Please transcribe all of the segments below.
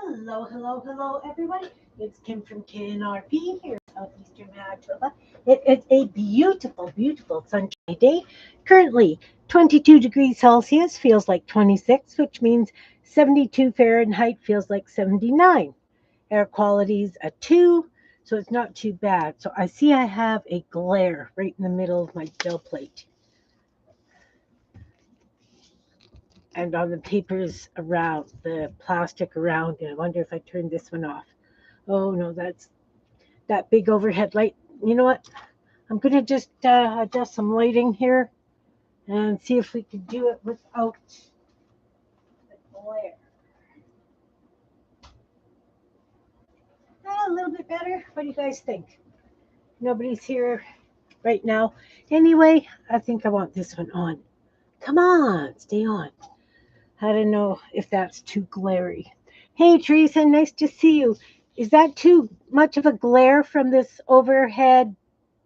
Hello, hello, hello, everybody. It's Kim from K&RP here in Southeastern Manitoba. It is a beautiful, beautiful sunshiny day. Currently, 22 degrees Celsius feels like 26, which means 72 Fahrenheit feels like 79. Air quality's a 2, so it's not too bad. So I see I have a glare right in the middle of my gel plate. And on the papers around, the plastic around it. I wonder if I turn this one off. Oh no, that's that big overhead light. You know what? I'm going to just adjust some lighting here and see if we can do it without the glare. A little bit better. What do you guys think? Nobody's here right now. Anyway, I think I want this one on. Come on, stay on. I don't know if that's too glary. Hey, Teresa, nice to see you. Is that too much of a glare from this overhead,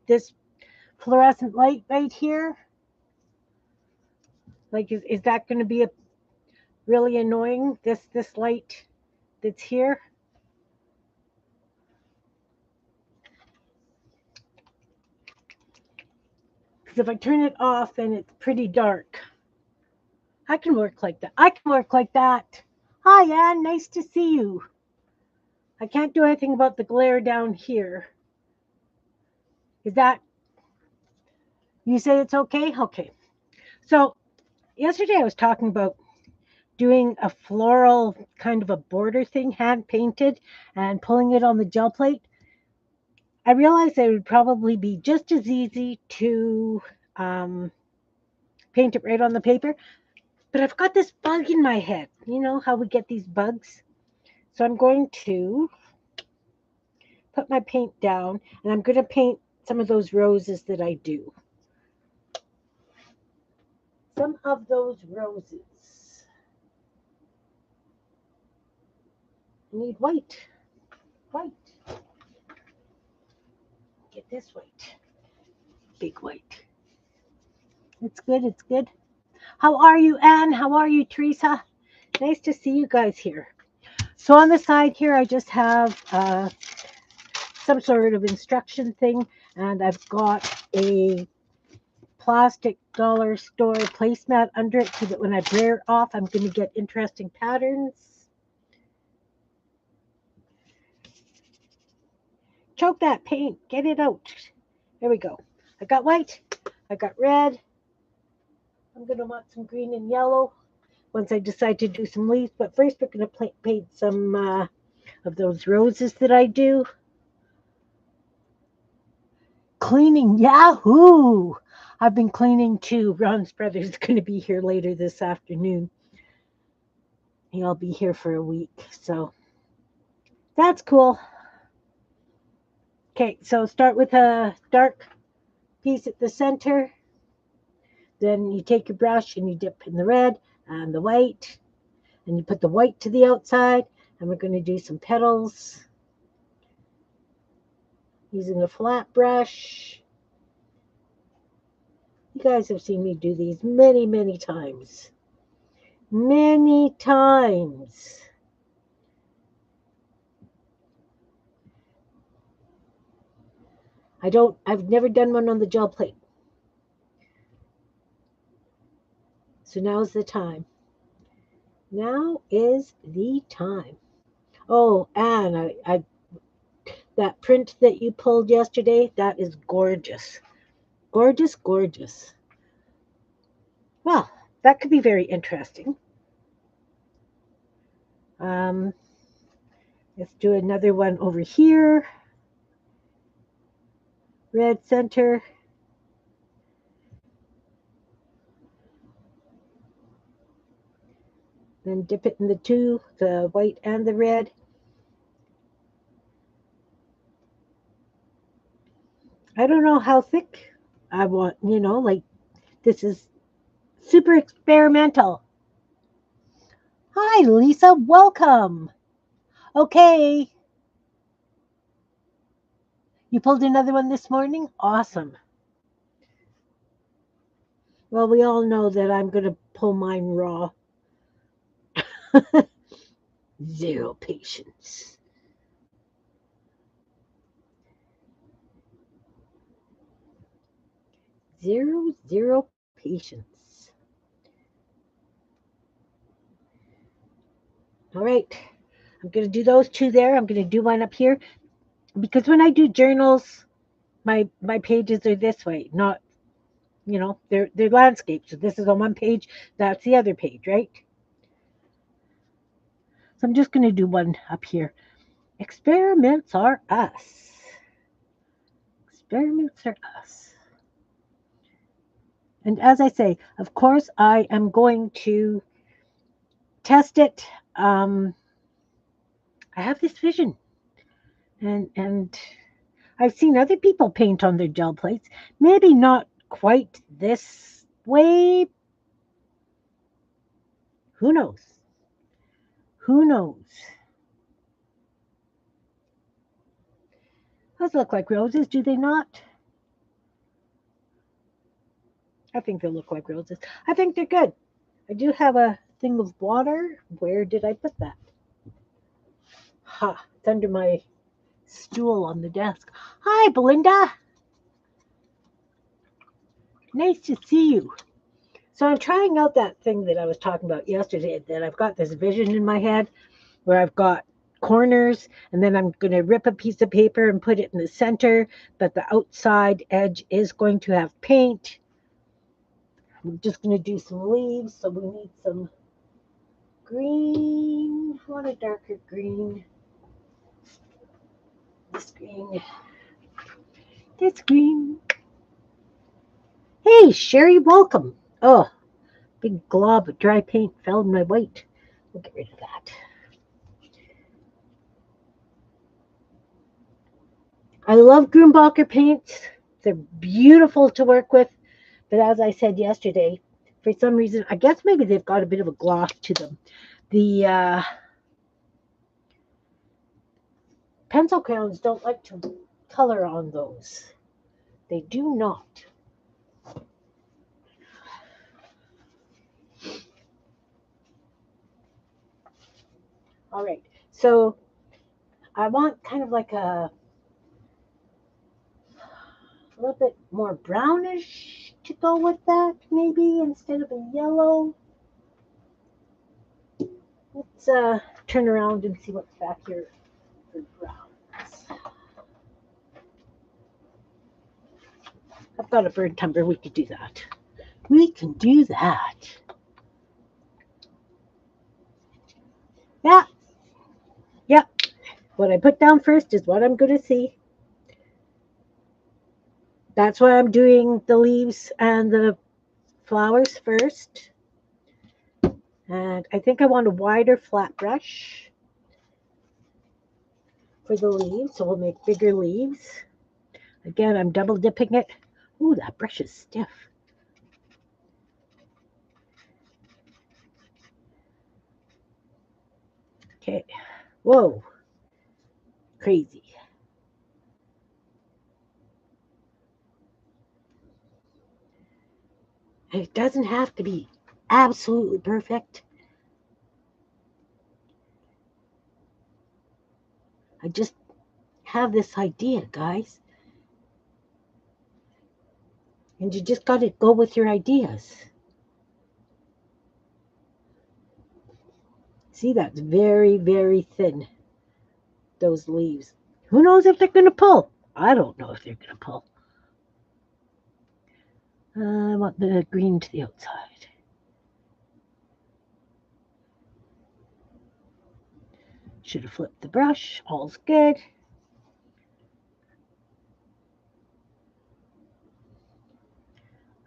this fluorescent light right here? Like, is that going to be a really annoying, this light that's here? Because if I turn it off, then it's pretty dark. I can work like that. I can work like that. Hi, Anne. Nice to see you. I can't do anything about the glare down here. Is that, you say it's okay? Okay. So yesterday I was talking about doing a floral kind of a border thing, hand painted, and pulling it on the gel plate. I realized it would probably be just as easy to paint it right on the paper, but I've got this bug in my head. You know how we get these bugs? So I'm going to put my paint down and I'm going to paint some of those roses that I do. Some of those roses. I need white. White. Get this white. Big white. It's good. It's good. How are you, Anne? How are you, Teresa? Nice to see you guys here. So on the side here, I just have some sort of instruction thing, and I've got a plastic dollar store placemat under it so that when I brayer it off, I'm going to get interesting patterns. Choke that paint. Get it out. There we go. I got white. I got red. I'm going to want some green and yellow once I decide to do some leaves. But first, we're going to paint some of those roses that I do. Cleaning, yahoo! I've been cleaning too. Ron's brother's going to be here later this afternoon. He'll be here for a week, so that's cool. Okay, so start with a dark piece at the center. Then you take your brush and you dip in the red and the white, and you put the white to the outside, and we're going to do some petals using a flat brush. You guys have seen me do these many, many times. Many times. I've never done one on the gel plate. So now's the time. Now is the time. Oh, Anne, that print that you pulled yesterday, that is gorgeous. Gorgeous, gorgeous. Well, that could be very interesting. Let's do another one over here. Red center. Then dip it in the two, the white and the red. I don't know how thick I want, like this is super experimental. Hi, Lisa. Welcome. Okay. You pulled another one this morning? Awesome. Well, we all know that I'm going to pull mine raw. Zero patience. Zero patience. All right. I'm going to do those two there. I'm going to do one up here. Because when I do journals, my pages are this way, not, they're landscapes. So this is on one page, that's the other page, right? So I'm just going to do one up here. Experiments are us. Experiments are us. And as I say, of course, I am going to test it. I have this vision, and I've seen other people paint on their gel plates. Maybe not quite this way. Who knows? Who knows? Those look like roses, do they not? I think they look like roses. I think they're good. I do have a thing of water. Where did I put that? Ha, it's under my stool on the desk. Hi, Belinda. Nice to see you. So I'm trying out that thing that I was talking about yesterday, that I've got this vision in my head where I've got corners, and then I'm going to rip a piece of paper and put it in the center, but the outside edge is going to have paint. I'm just going to do some leaves, so we need some green. I want a darker green. This green. This green. Hey, Sherry, welcome. Oh, big glob of dry paint fell in my white. We'll get rid of that. I love Grumbacher paints. They're beautiful to work with. But as I said yesterday, for some reason, I guess maybe they've got a bit of a gloss to them. The pencil crayons don't like to color on those. They do not. All right, so I want kind of like a little bit more brownish to go with that, maybe, instead of a yellow. Let's turn around and see what's back here for browns. I've got a bird tumbler. We could do that. We can do that. Yeah. Yep. What I put down first is what I'm going to see. That's why I'm doing the leaves and the flowers first. And I think I want a wider flat brush for the leaves, so we'll make bigger leaves. Again, I'm double dipping it. Ooh, that brush is stiff. Okay. Whoa. Crazy. It doesn't have to be absolutely perfect. I just have this idea, guys. And you just got to go with your ideas. See, that's very, very thin, those leaves. Who knows if they're going to pull? I don't know if they're going to pull. I want the green to the outside. Should have flipped the brush. All's good.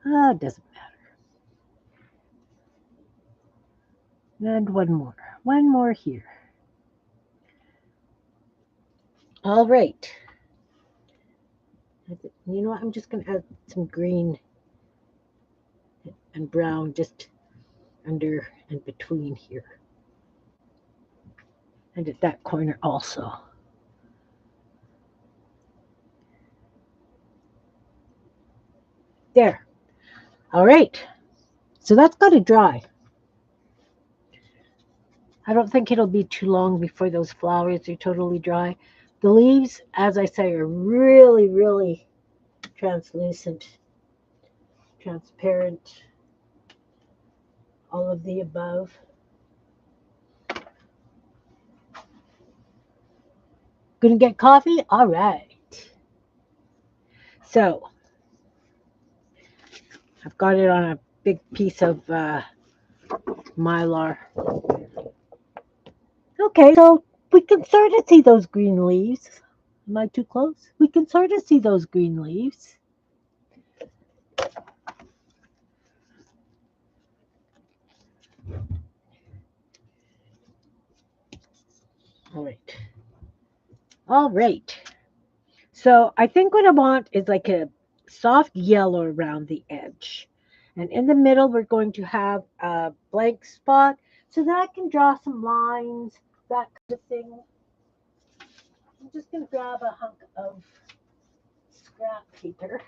It doesn't matter. And one more. One more here. All right. You know what? I'm just going to add some green and brown just under and between here. And at that corner also. There. All right. So that's got to dry. I don't think it'll be too long before those flowers are totally dry. The leaves, as I say, are really, really translucent, transparent, all of the above. Gonna get coffee? All right. So I've got it on a big piece of mylar. Okay, so we can sort of see those green leaves. Am I too close? We can sort of see those green leaves. All right. All right. So I think what I want is like a soft yellow around the edge. And in the middle, we're going to have a blank spot so that I can draw some lines, that kind of thing. I'm just going to grab a hunk of scrap paper.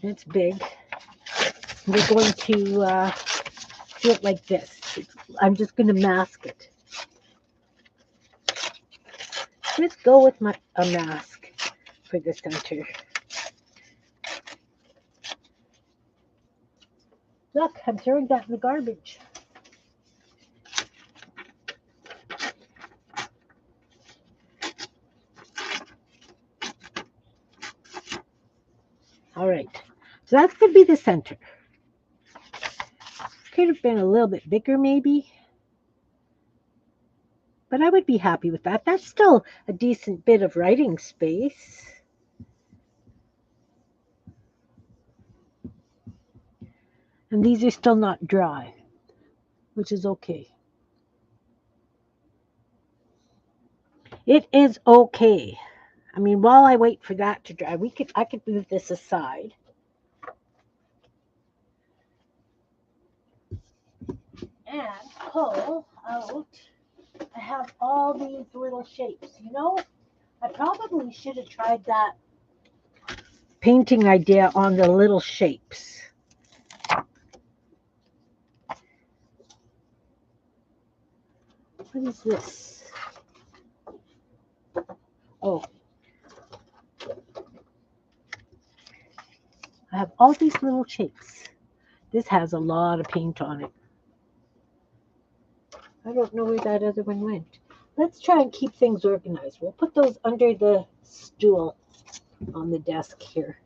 It's big. We're going to do it like this. I'm just going to mask it. Let's go with a mask for the center. Look, I'm throwing that in the garbage. All right, so that's going to be the center. Could have been a little bit bigger maybe, but I would be happy with that. That's still a decent bit of writing space. And these are still not dry, which is okay. It is okay. I mean, while I wait for that to dry, I could move this aside. And pull out, I have all these little shapes. You know, I probably should have tried that painting idea on the little shapes. What is this? Oh, I have all these little shapes. This has a lot of paint on it. I don't know where that other one went. Let's try and keep things organized. We'll put those under the stool on the desk here.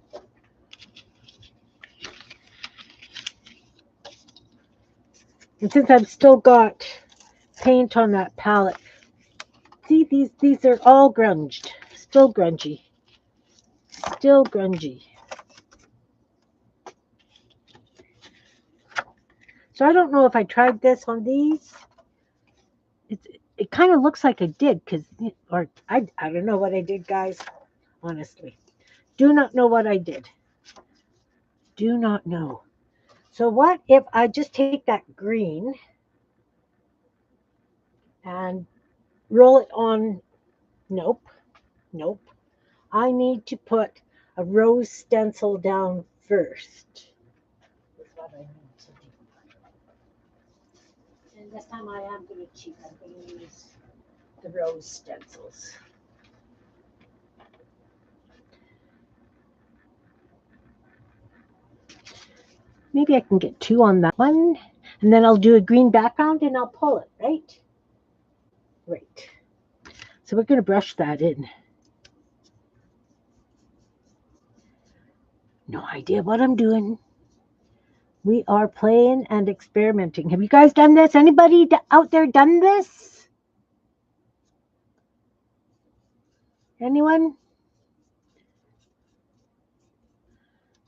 And since I've still got paint on that palette, see, these are all grunged. Still grungy. Still grungy. So I don't know if I tried this on these. It kind of looks like I did, or I don't know what I did, guys. Honestly, do not know what I did. Do not know. So what if I just take that green and roll it on? Nope, nope. I need to put a rose stencil down first. That's what I need to do. And this time I am going to cheat. I'm going to use the rose stencils. Maybe I can get two on that one. And then I'll do a green background and I'll pull it, right? Right. So we're going to brush that in. No idea what I'm doing. We are playing and experimenting. Have you guys done this? Anybody out there done this? Anyone?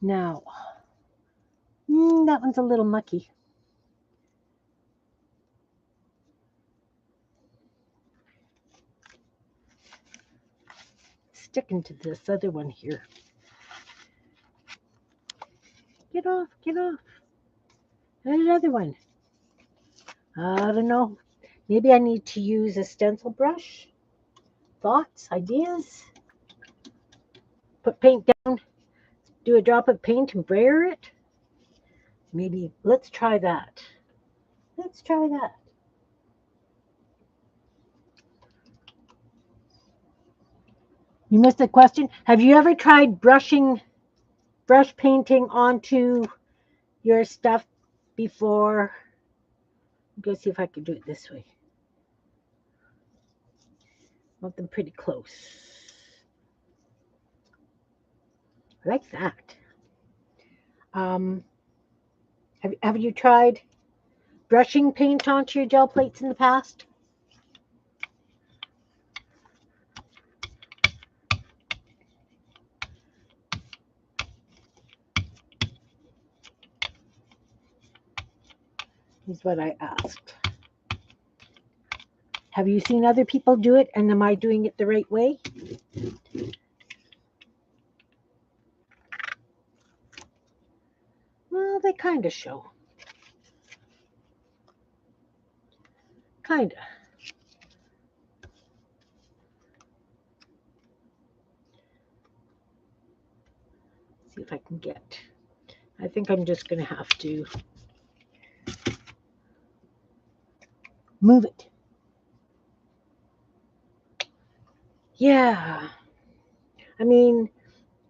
No. That one's a little mucky. Sticking to this other one here. Get off, get off. And another one. I don't know. Maybe I need to use a stencil brush. Thoughts, ideas? Put paint down, do a drop of paint and brayer it? Maybe, let's try that. Let's try that. You missed a question. Have you ever tried brush painting onto your stuff before? I'm going to see if I can do it this way. Want them pretty close. I like that. Have you tried brushing paint onto your gel plates in the past? Is what I asked. Have you seen other people do it, and am I doing it the right way? Well, they kind of show. Kind of. See if I can get. I think I'm just going to have to move it. Yeah. I mean,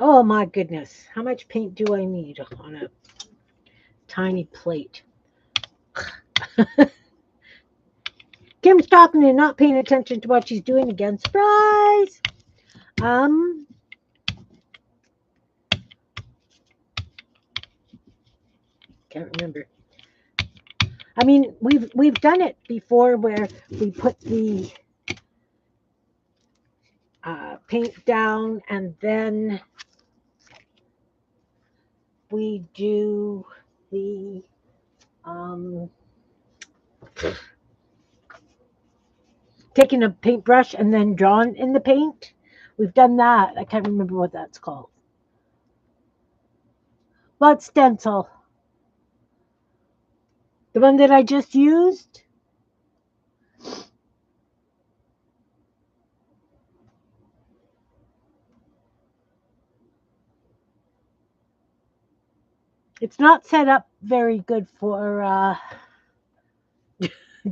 oh my goodness. How much paint do I need on a tiny plate? Kim's talking and not paying attention to what she's doing again. Surprise! Can't remember. I mean, we've done it before where we put the paint down and then we do the taking a paintbrush and then drawing in the paint. We've done that. I can't remember what that's called. What stencil? The one that I just used? It's not set up very good for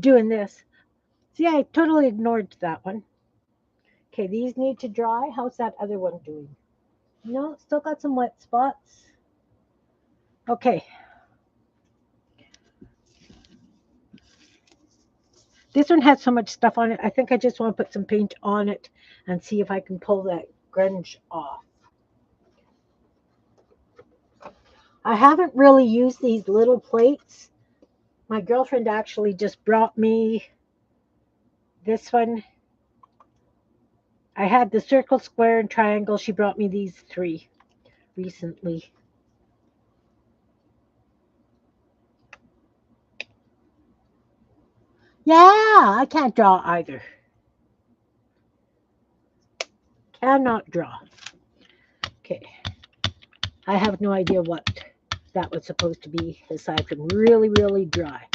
doing this. See, I totally ignored that one. Okay, these need to dry. How's that other one doing? No, still got some wet spots. Okay. This one has so much stuff on it. I think I just want to put some paint on it and see if I can pull that grunge off. I haven't really used these little plates. My girlfriend actually just brought me this one. I had the circle, square, and triangle. She brought me these 3 recently. Yeah, I can't draw either. Cannot draw. Okay. I have no idea what that was supposed to be aside from really, really dry.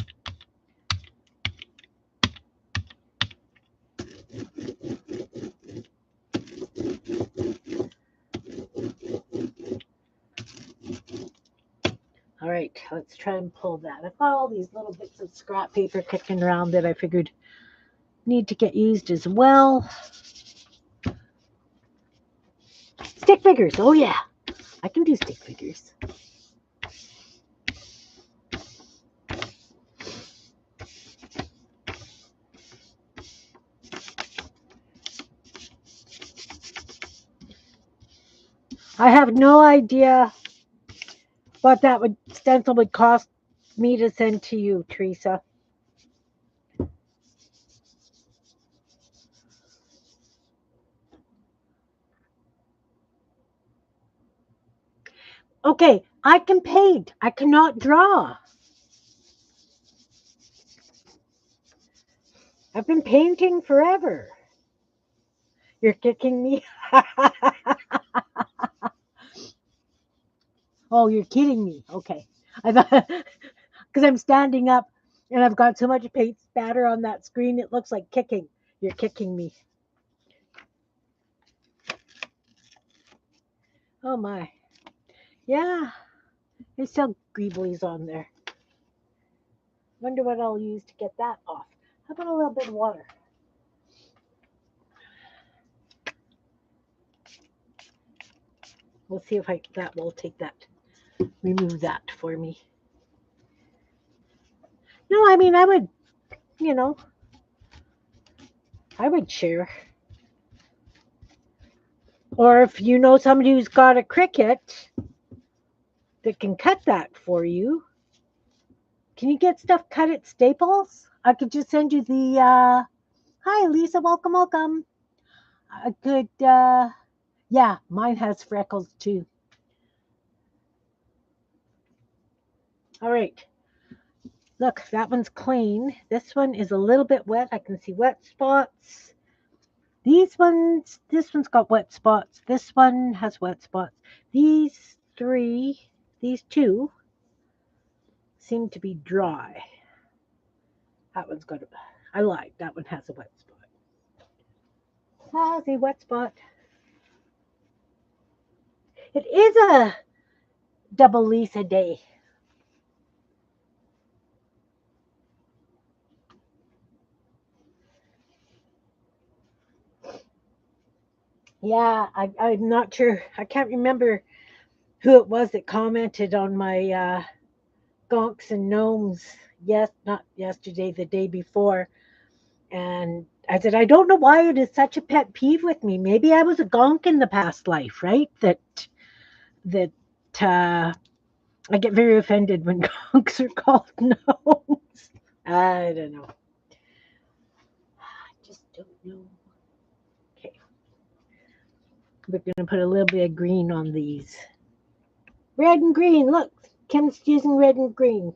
All right, let's try and pull that. I've got all these little bits of scrap paper kicking around that I figured need to get used as well. Stick figures. Oh, yeah. I can do stick figures. I have no idea what that stencil would cost me to send to you, Teresa. Okay, I can paint. I cannot draw. I've been painting forever. You're kicking me? Oh, you're kidding me. Okay. I thought because I'm standing up and I've got so much paint spatter on that screen, it looks like kicking. You're kicking me. Oh my. Yeah. There's still greeblies on there. Wonder what I'll use to get that off. How about a little bit of water? We'll see if that will take that, remove that for me. No, I mean, I would, you know, I would share. Or if you know somebody who's got a Cricut that can cut that for you, can you get stuff cut at Staples? I could just send you the, hi, Lisa, welcome, welcome. I could, yeah, mine has freckles too. All right. Look, that one's clean. This one is a little bit wet. I can see wet spots. This one's got wet spots. This one has wet spots. These two seem to be dry. That one's got I lied. That one has a wet spot. Ah, the wet spot. It is a double Lisa day. Yeah, I'm not sure. I can't remember who it was that commented on my gonks and gnomes. Yes, not yesterday, the day before. And I said, I don't know why it is such a pet peeve with me. Maybe I was a gonk in the past life, right? That I get very offended when gonks are called gnomes. I don't know. I just don't know. Okay. We're going to put a little bit of green on these. Red and green. Look, Kim's using red and green.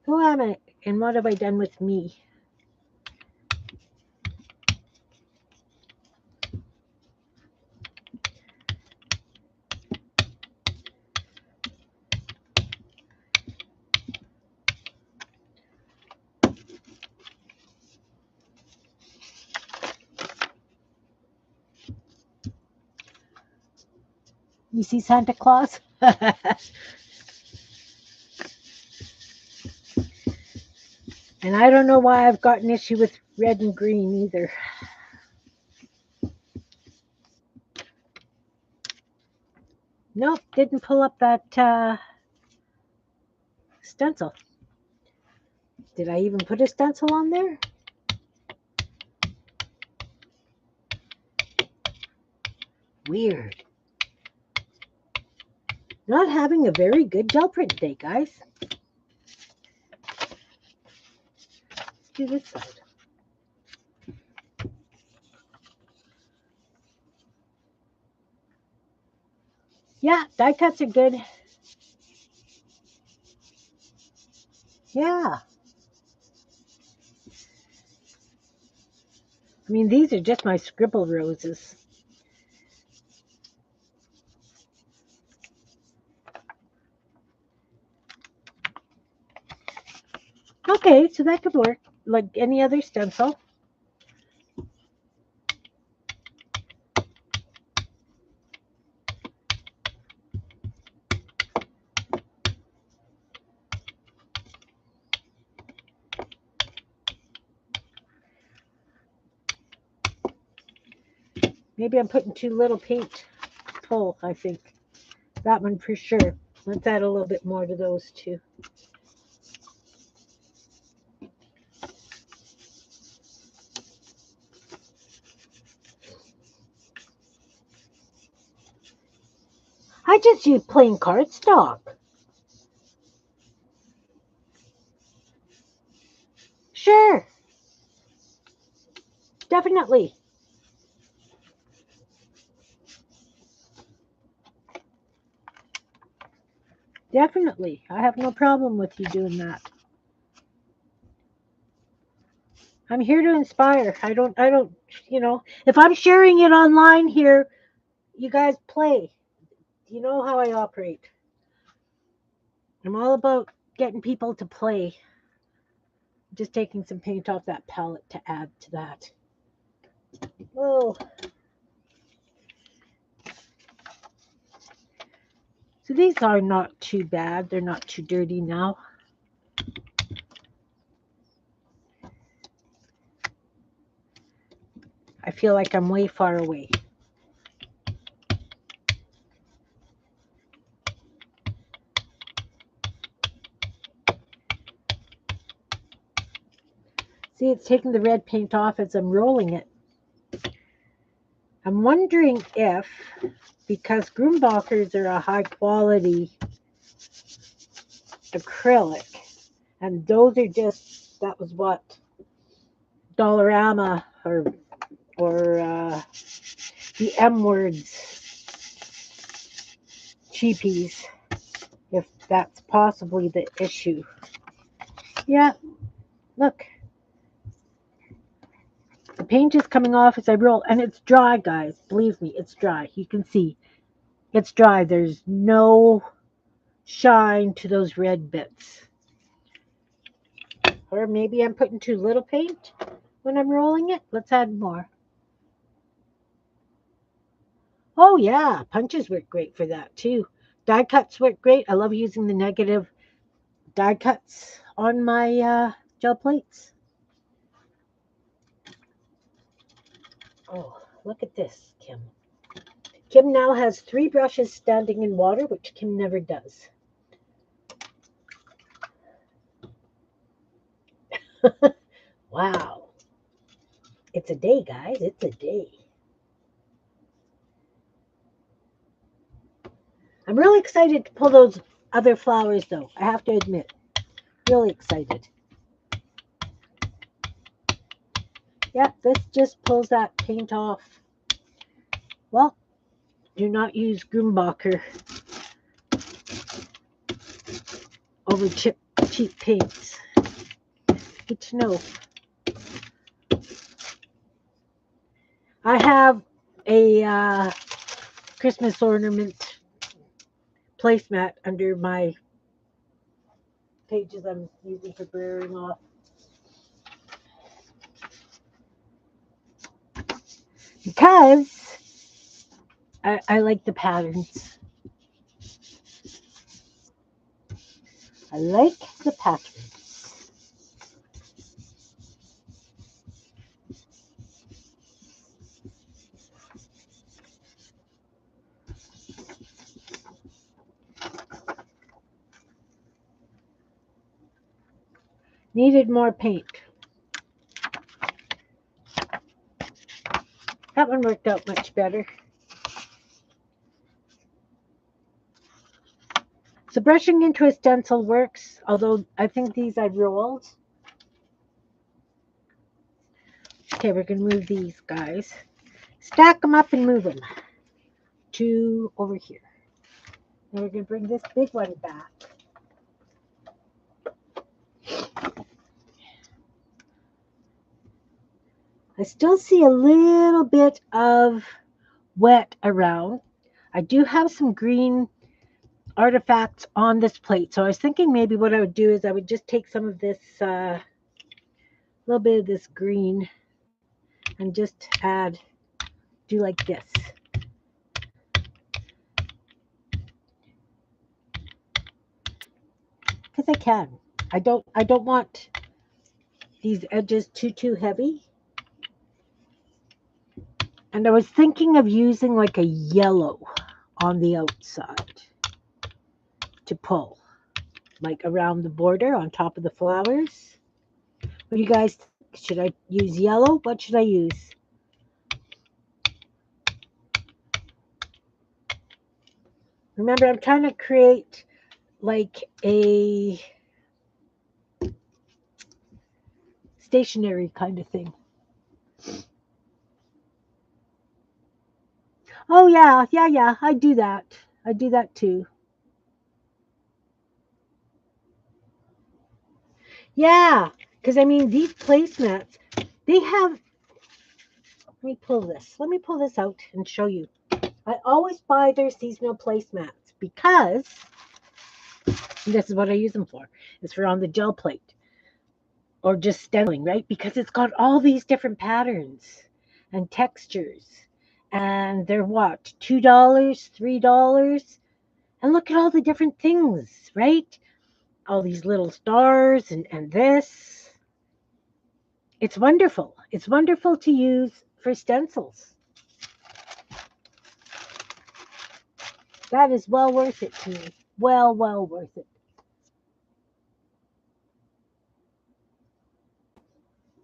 Who am I and what have I done with me? You see Santa Claus? And I don't know why I've got an issue with red and green either. Nope, didn't pull up that stencil. Did I even put a stencil on there? Weird. Not having a very good gel print day, guys. Let's do this side. Yeah, die cuts are good. Yeah. I mean, these are just my scribble roses. Okay, so that could work like any other stencil. Maybe I'm putting too little paint pull, I think. That one for sure. Let's add a little bit more to those two. I just use plain cardstock. Sure. Definitely. Definitely. I have no problem with you doing that. I'm here to inspire. I don't, if I'm sharing it online here, you guys play. You know how I operate. I'm all about getting people to play. Just taking some paint off that palette to add to that. Oh. So these are not too bad. They're not too dirty now. I feel like I'm way far away. See, it's taking the red paint off as I'm rolling it. I'm wondering if, because Grumbacher's are a high quality acrylic, and those are just, that was what, Dollarama or the M Words cheapies, if that's possibly the issue. Yeah, look. The paint is coming off as I roll, and it's dry, guys. Believe me, it's dry. You can see it's dry. There's no shine to those red bits. Or maybe I'm putting too little paint when I'm rolling it. Let's add more. Oh, yeah, punches work great for that, too. Die cuts work great. I love using the negative die cuts on my gel plates. Oh, look at this, Kim. Kim now has 3 brushes standing in water, which Kim never does. Wow. It's a day, guys. It's a day. I'm really excited to pull those other flowers, though. I have to admit. Really excited. Yeah, this just pulls that paint off. Well, do not use Grumbacher over cheap paints. Good to know. I have a Christmas ornament placemat under my pages I'm using for burring off. Because I like the patterns. I like the patterns. Needed more paint. That one worked out much better. So brushing into a stencil works, although I think these I rolled. Okay, we're going to move these guys. Stack them up and move them to over here. Now we're going to bring this big one back. I still see a little bit of wet around. I do have some green artifacts on this plate. So I was thinking maybe what I would do is I would just take some of this, little bit of this green and just do like this. Because I can. I don't want these edges too heavy. And I was thinking of using like a yellow on the outside to pull, like around the border on top of the flowers. What do you guys think? Should I use yellow? What should I use? Remember, I'm trying to create like a stationery kind of thing. Oh, yeah, I do that. I do that too. Yeah, because I mean, these placemats, they have, let me pull this. Let me pull this out and show you. I always buy their seasonal placemats because, this is what I use them for. It's for on the gel plate or just stenciling, right? Because it's got all these different patterns and textures. And they're what? $2, $3? And look at all the different things, right? All these little stars and this. It's wonderful. It's wonderful to use for stencils. That is well worth it to me. Well worth it.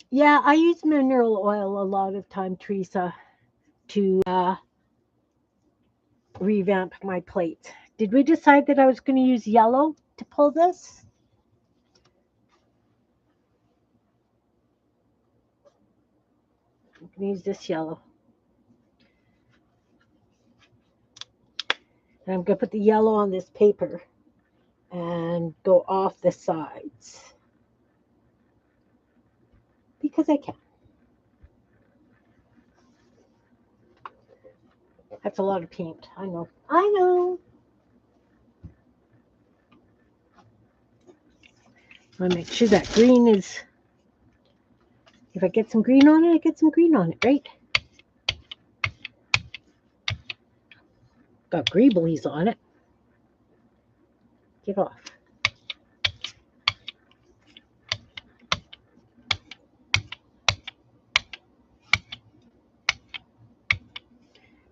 Yeah, I use mineral oil a lot of time, Teresa, to revamp my plate. Did we decide that I was going to use yellow to pull this? I'm going to use this yellow. And I'm going to put the yellow on this paper and go off the sides. Because I can. That's a lot of paint. I know. I know. I make sure that green is, if I get some green on it, I get some green on it, right? Got greeblies on it. Get off.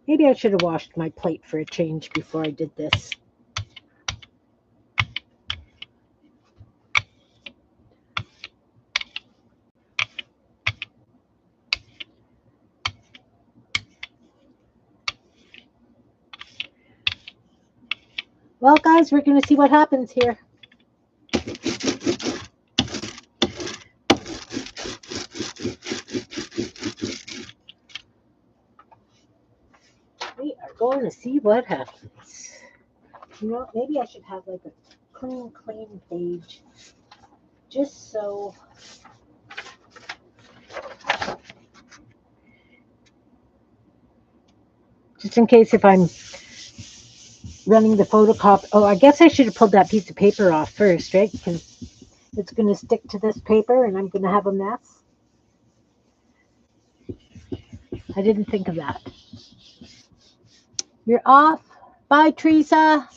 Maybe I should have washed my plate for a change before I did this. Well, guys, we're going to see what happens here. We are going to see what happens. You know, maybe I should have like a clean page. Just so. Just in case if I'm running the photocopy. Oh, I guess I should have pulled that piece of paper off first, right? Because it's going to stick to this paper and I'm going to have a mess. I didn't think of that. You're off. Bye, Teresa.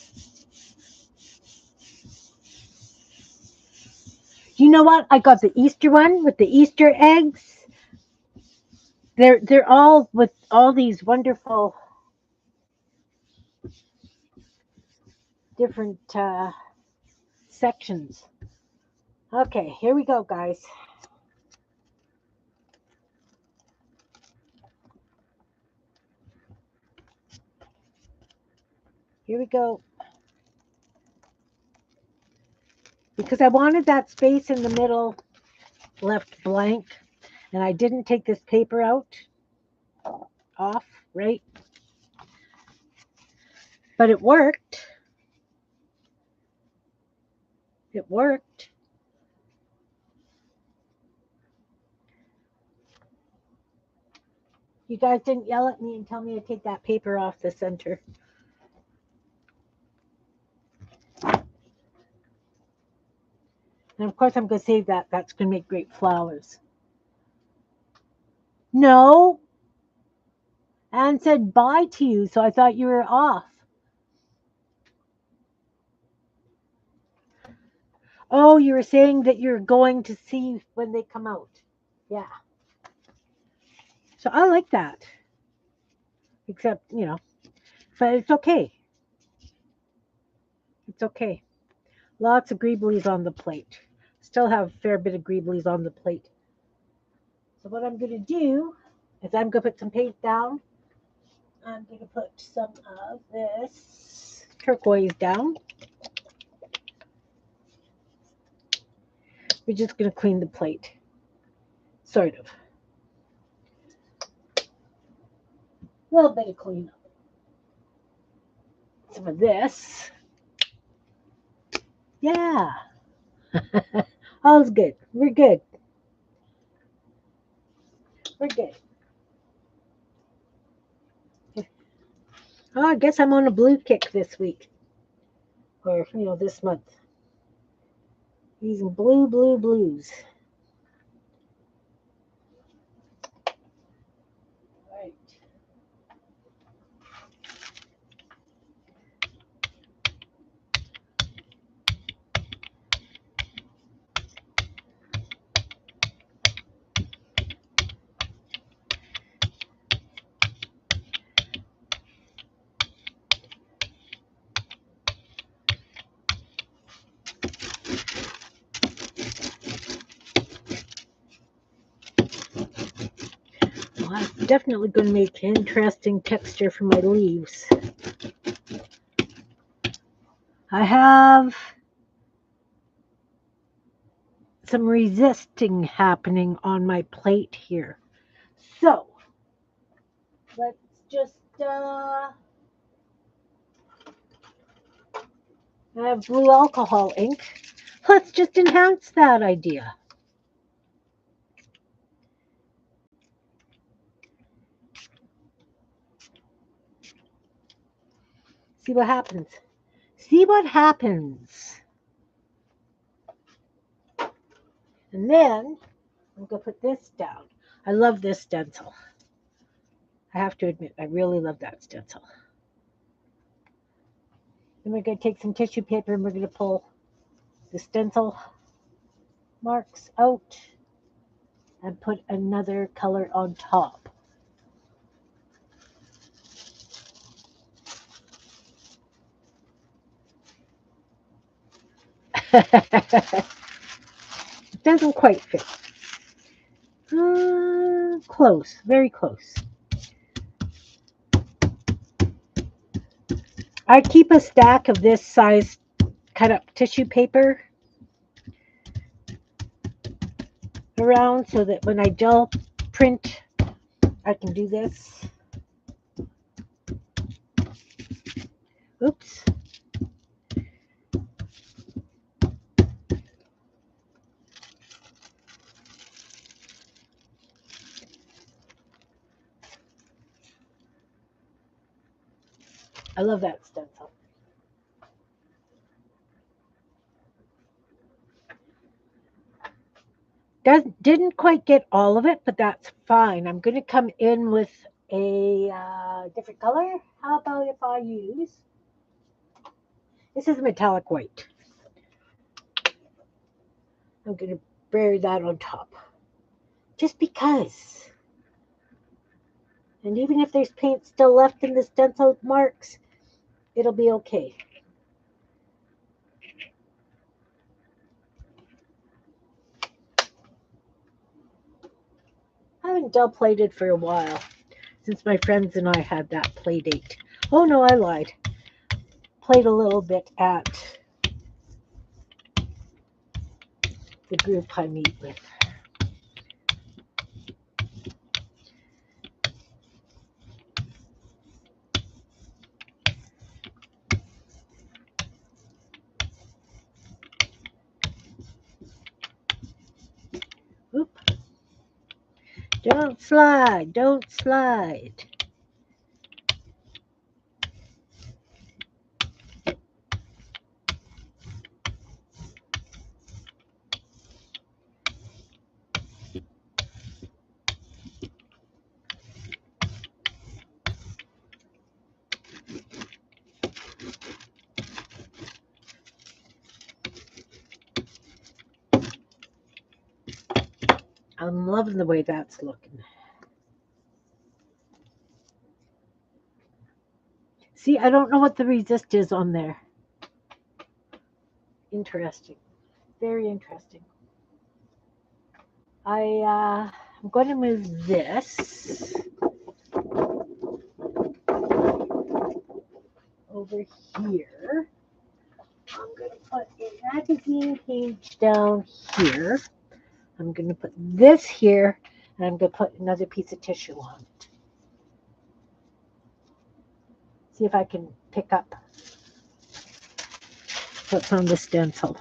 You know what? I got the Easter one with the Easter eggs. They're all with all these wonderful different sections. Okay, here we go, guys. Here we go. Because I wanted that space in the middle left blank, and I didn't take this paper off, right? But it worked. It worked. You guys didn't yell at me and tell me to take that paper off the center. And of course, I'm going to save that. That's going to make great flowers. No. Anne said bye to you, so I thought you were off. Oh, you were saying that you're going to see when they come out. Yeah. So I like that. Except, you know, but it's okay. It's okay. Lots of greeblies on the plate. Still have a fair bit of greeblies on the plate. So what I'm going to do is I'm going to put some paint down. I'm going to put some of this turquoise down. We're just going to clean the plate. Sort of. A little bit of cleanup. Some of this. Yeah. All's good. We're good. We're good. Oh, I guess I'm on a blue kick this week. Or, you know, this month. Using blues. Right. definitely going to make interesting texture for my leaves. I have some resisting happening on my plate here. So, let's just, I have blue alcohol ink. Let's just enhance that idea. See what happens. See what happens. And then I'm going to put this down. I love this stencil. I have to admit, I really love that stencil. Then we're going to take some tissue paper and we're going to pull the stencil marks out and put another color on top. It doesn't quite fit. Close, very close. I keep a stack of this size cut up tissue paper around so that when I gel print, I can do this. Oops. I love that stencil. Didn't quite get all of it, but that's fine. I'm going to come in with a different color. How about if I use, this is metallic white. I'm going to bury that on top. Just because. And even if there's paint still left in the stencil marks, it'll be okay. I haven't gel plated for a while, since my friends and I had that play date. Oh no, I lied. Played a little bit at the group I meet with. Oop. Don't slide, don't slide. I'm loving the way that's looking. See, I don't know what the resist is on there. Interesting. Very interesting. I'm going to move this over here. I'm going to put a magazine page down here. I'm going to put this here, and I'm going to put another piece of tissue on it. See if I can pick up what's on the stencil.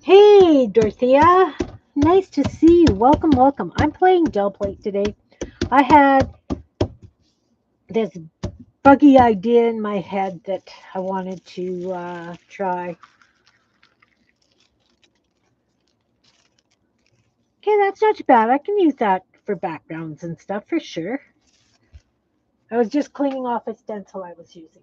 Hey, Dorothea. Nice to see you. Welcome, welcome. I'm playing gel plate today. I had this buggy idea in my head that I wanted to try. Okay, that's not too bad. I can use that for backgrounds and stuff for sure. I was just cleaning off a stencil I was using.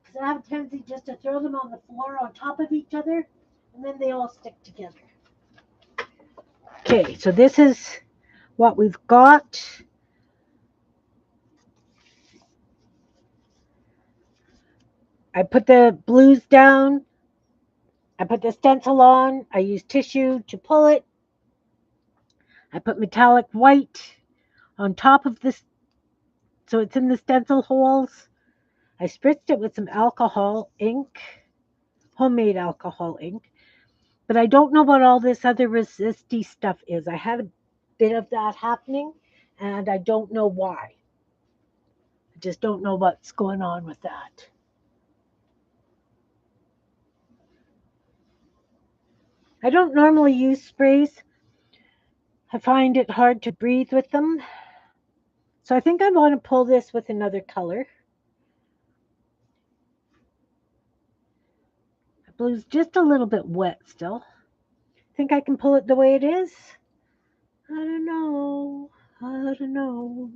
Because I have a tendency just to throw them on the floor on top of each other, and then they all stick together. Okay, so this is what we've got. I put the blues down. I put the stencil on. I use tissue to pull it. I put metallic white on top of this so it's in the stencil holes. I spritzed it with some alcohol ink, homemade alcohol ink. But I don't know what all this other resisty stuff is. I had a bit of that happening, and I don't know why. I just don't know what's going on with that. I don't normally use sprays. I find it hard to breathe with them. So I think I want to pull this with another color. The blue's just a little bit wet still. Think I can pull it the way it is? I don't know. I don't know.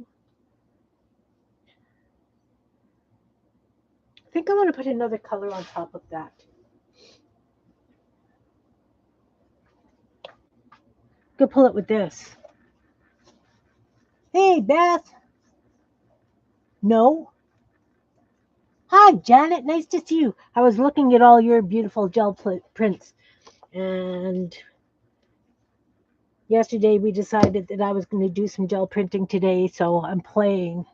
I think I want to put another color on top of that. Go pull it with this. Hey, Beth. No. Hi, Janet. Nice to see you. I was looking at all your beautiful gel prints, and yesterday we decided that I was going to do some gel printing today, so I'm playing.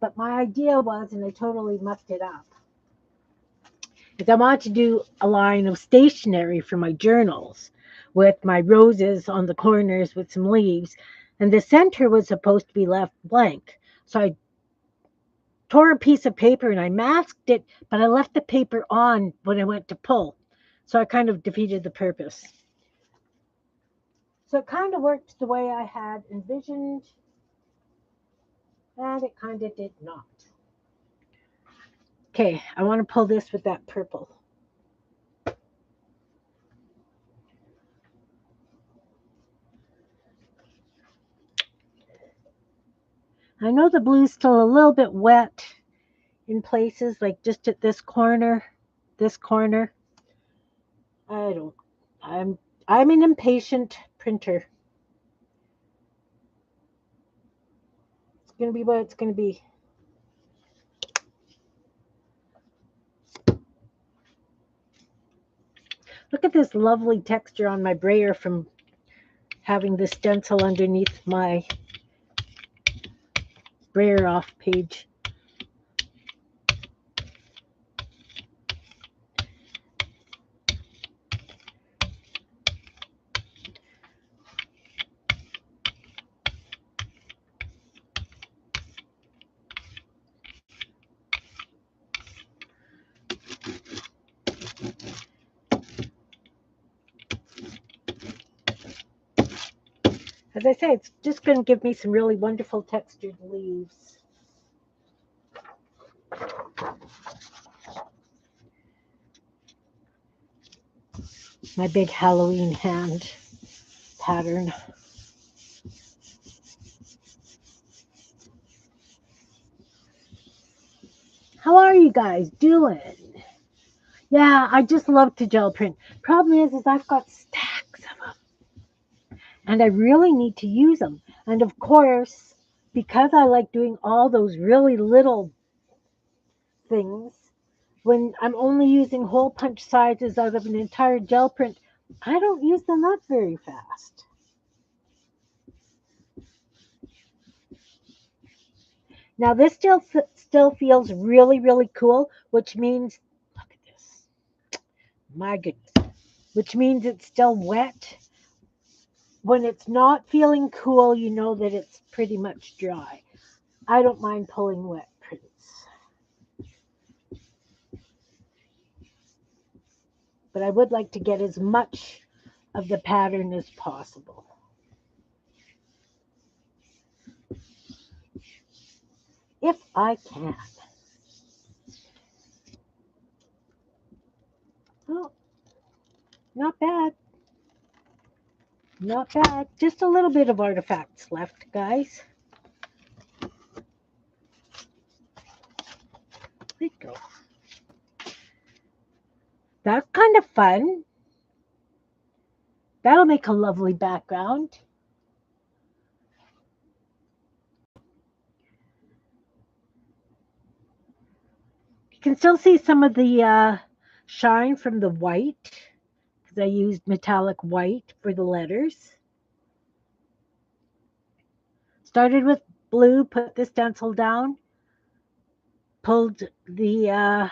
But my idea was, and I totally mucked it up, is I want to do a line of stationery for my journals with my roses on the corners with some leaves, and the center was supposed to be left blank. So I tore a piece of paper and I masked it, but I left the paper on when I went to pull. So I kind of defeated the purpose. So it kind of worked the way I had envisioned, and it kind of did not. Okay, I want to pull this with that purple. I know the blue's still a little bit wet in places, like just at this corner, this corner. I'm an impatient printer. It's gonna be what it's gonna be. Look at this lovely texture on my brayer from having the stencil underneath my brayer off page. As I say, it's just going to give me some really wonderful textured leaves. My big Halloween hand pattern. How are you guys doing? Yeah, I just love to gel print. Problem is I've got stacks of them, and I really need to use them. And of course, because I like doing all those really little things, when I'm only using hole punch sizes out of an entire gel print, I don't use them up very fast. Now this still feels really, really cool, which means, look at this, my goodness, which means it's still wet. When it's not feeling cool, you know that it's pretty much dry. I don't mind pulling wet prints. But I would like to get as much of the pattern as possible. If I can. Oh, not bad. Not bad. Just a little bit of artifacts left, guys. There you go. That's kind of fun. That'll make a lovely background. can still see some of the shine from the white because I used metallic white for the letters. Started with blue, put the stencil down, pulled the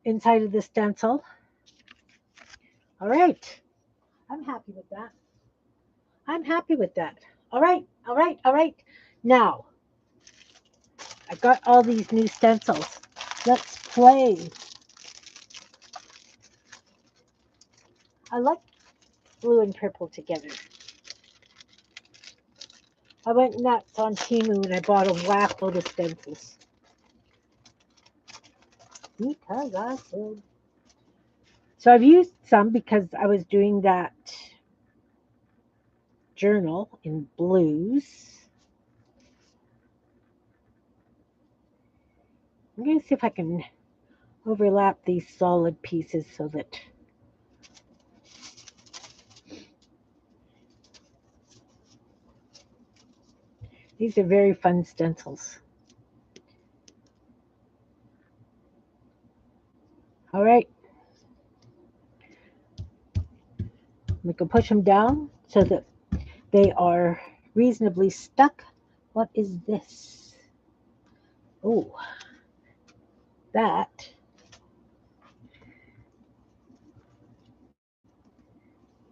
inside of the stencil. All right. I'm happy with that. I'm happy with that. All right. All right. All right. Now, I got all these new stencils. Let's play. I like blue and purple together. I went nuts on Temu and I bought a whack load of stencils. Because I said. So I've used some because I was doing that journal in blues. I'm going to see if I can overlap these solid pieces so that these are very fun stencils. All right. We can push them down so that they are reasonably stuck. What is this? Oh, that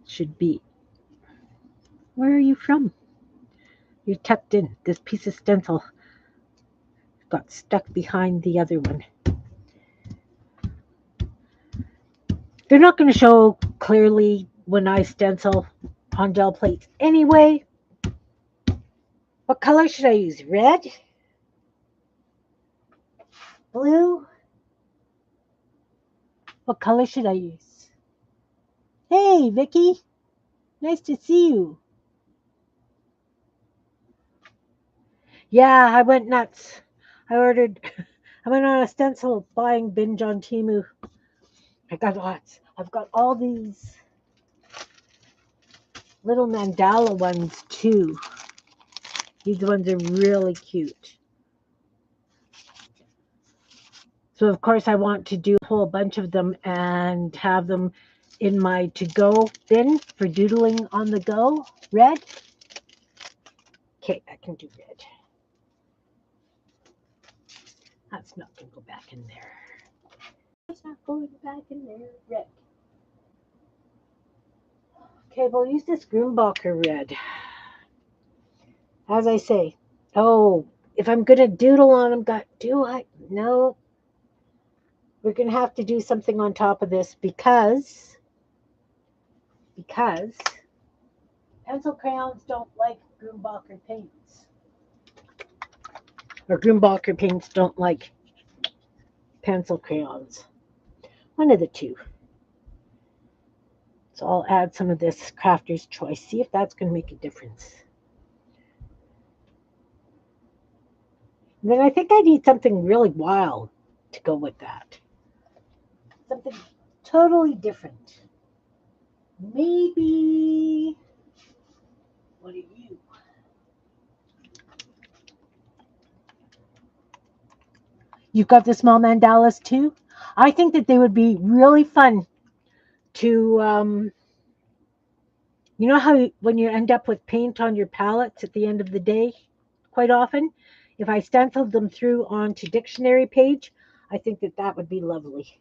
should be. Where are you from? You're tucked in. This piece of stencil got stuck behind the other one. They're not going to show clearly when I stencil on gel plates anyway. What color should I use? Red? Blue? What color should I use? Hey, Vicky. Nice to see you. Yeah, I went nuts. I went on a stencil buying binge on Temu. I got lots. I've got all these little mandala ones too. These ones are really cute. So of course I want to do a whole bunch of them and have them in my to-go bin for doodling on the go. Red? Okay, I can do red. That's not going to go back in there. It's not going back in there. Red. Okay, we'll use this Grumbacher red. As I say, oh, if I'm going to doodle on them, no. We're going to have to do something on top of this because pencil crayons don't like Grumbacher paints. Or Grumbacher paints don't like pencil crayons. One of the two. So I'll add some of this Crafter's Choice. See if that's going to make a difference. And then I think I need something really wild to go with that. Something totally different. Maybe. What are you? You've got the small mandalas too? I think that they would be really fun to, you know how when you end up with paint on your palettes at the end of the day, quite often, if I stenciled them through onto dictionary page, I think that that would be lovely.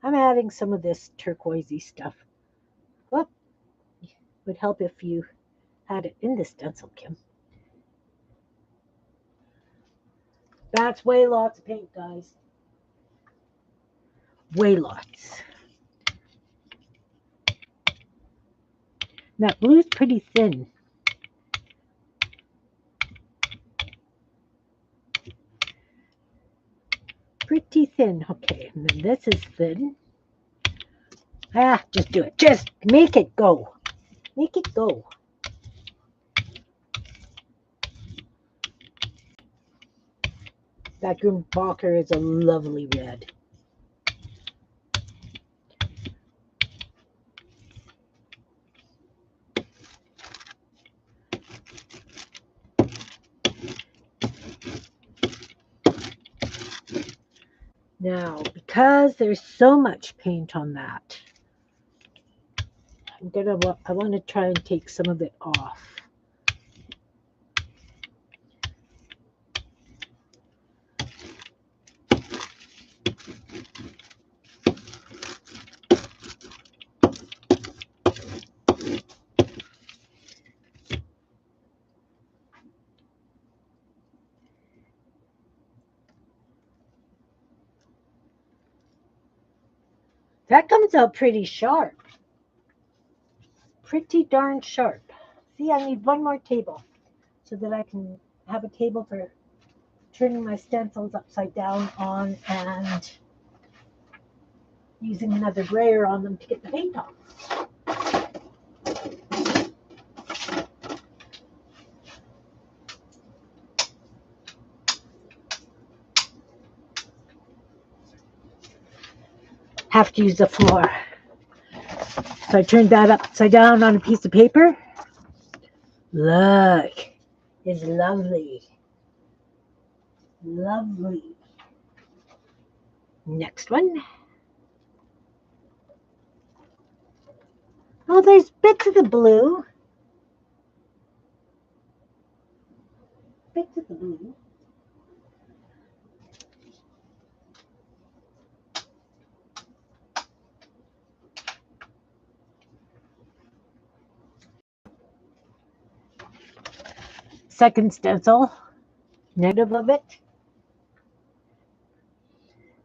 I'm adding some of this turquoisey stuff. What would help if you had it in the stencil, Kim? That's way lots of paint, guys. Way lots. That blue's pretty thin. Pretty thin. Okay, and then this is thin. Just do it. Just make it go. Make it go. That Grumbacher is a lovely red. Now, because there's so much paint on that, I want to try and take some of it off. That comes out pretty sharp. Pretty darn sharp. See, I need one more table so that I can have a table for turning my stencils upside down on and using another brayer on them to get the paint off. Have to use the floor. So I turned that upside down on a piece of paper. Look, it's lovely. Lovely. Next one. Oh, there's bits of the blue. Bits of the blue. Second stencil. Negative of it.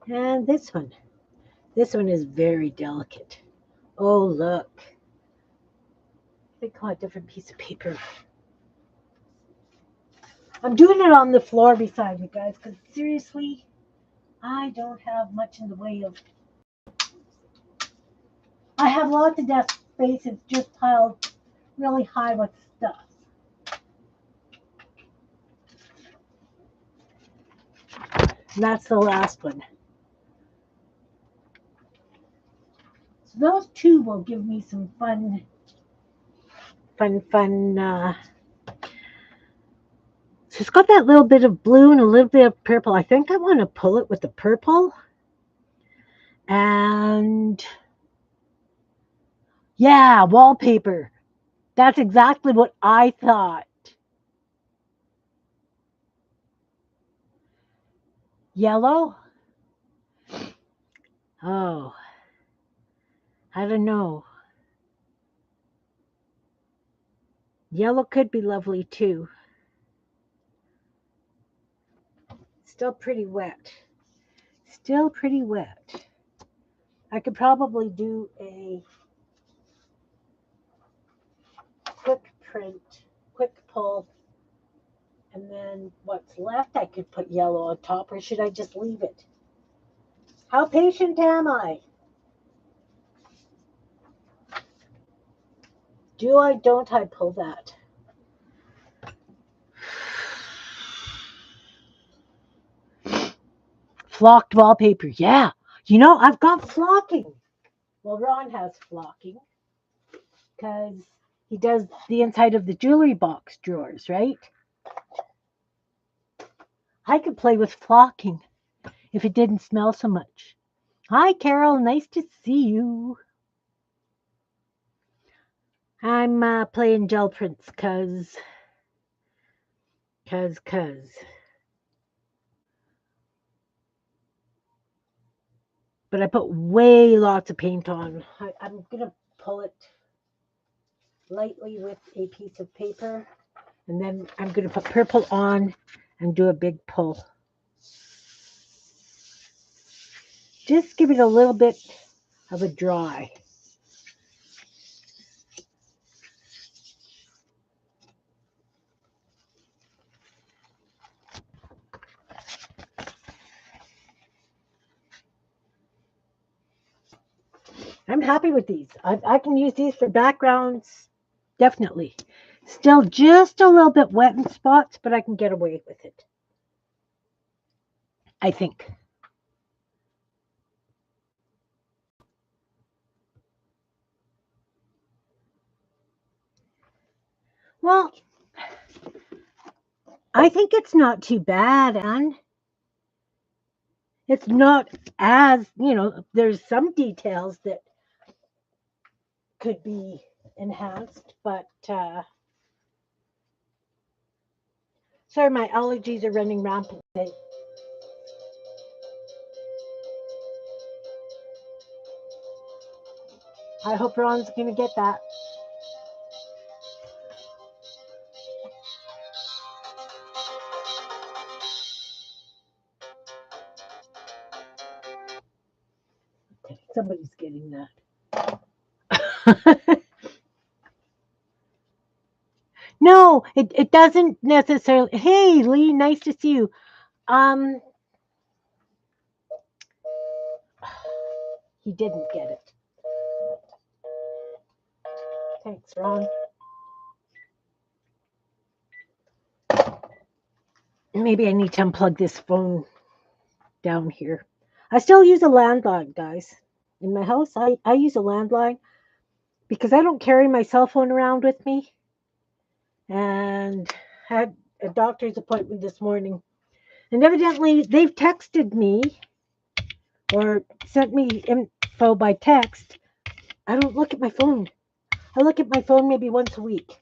And this one. This one is very delicate. Oh, look. They call it a different piece of paper. I'm doing it on the floor beside me, guys, because seriously, I don't have much in the way of... I have lots of desk space. It's just piled really high with stuff. And that's the last one. So those two will give me some fun. So it's got that little bit of blue and a little bit of purple. I think I want to pull it with the purple. And yeah, wallpaper. That's exactly what I thought. Yellow? Oh, I don't know. Yellow could be lovely too. Still pretty wet. Still pretty wet. I could probably do a quick print, quick pull, and then what's left I could put yellow on top, or should I just leave it? How patient am I? Don't I pull that? Flocked wallpaper, yeah. You know, I've got flocking. Well, Ron has flocking because he does the inside of the jewelry box drawers, right? I could play with flocking if it didn't smell so much. Hi, Carol. Nice to see you. I'm playing gel prints because. But I put way lots of paint on. I'm going to pull it lightly with a piece of paper. And then I'm going to put purple on and do a big pull. Just give it a little bit of a dry. I'm happy with these. I can use these for backgrounds, definitely. Still just a little bit wet in spots, but I can get away with it, I think. Well, I think it's not too bad, Anne. It's not as, there's some details that could be enhanced, but sorry, my allergies are running rampant today. I hope Ron's going to get that. Okay, somebody's getting that. No, it doesn't necessarily. Hey, Lee, nice to see you. Um, he didn't get it. Thanks, Ron. Maybe I need to unplug this phone down here. I still use a landline, guys. In my house, I use a landline because I don't carry my cell phone around with me. And had a doctor's appointment this morning. And evidently, they've texted me or sent me info by text. I don't look at my phone. I look at my phone maybe once a week.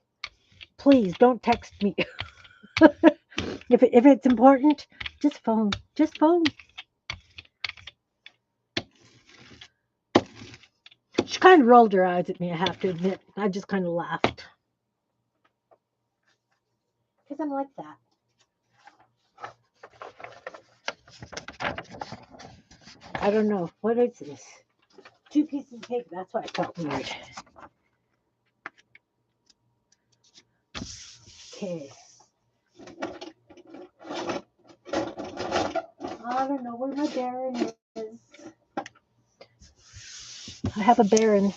Please don't text me. If it's important, just phone. Just phone. She kind of rolled her eyes at me, I have to admit. I just kind of laughed. Because I'm like that. I don't know. What is this? 2 pieces of paper. That's why I felt weird. Okay. I don't know where my Baron is. I have a Baron,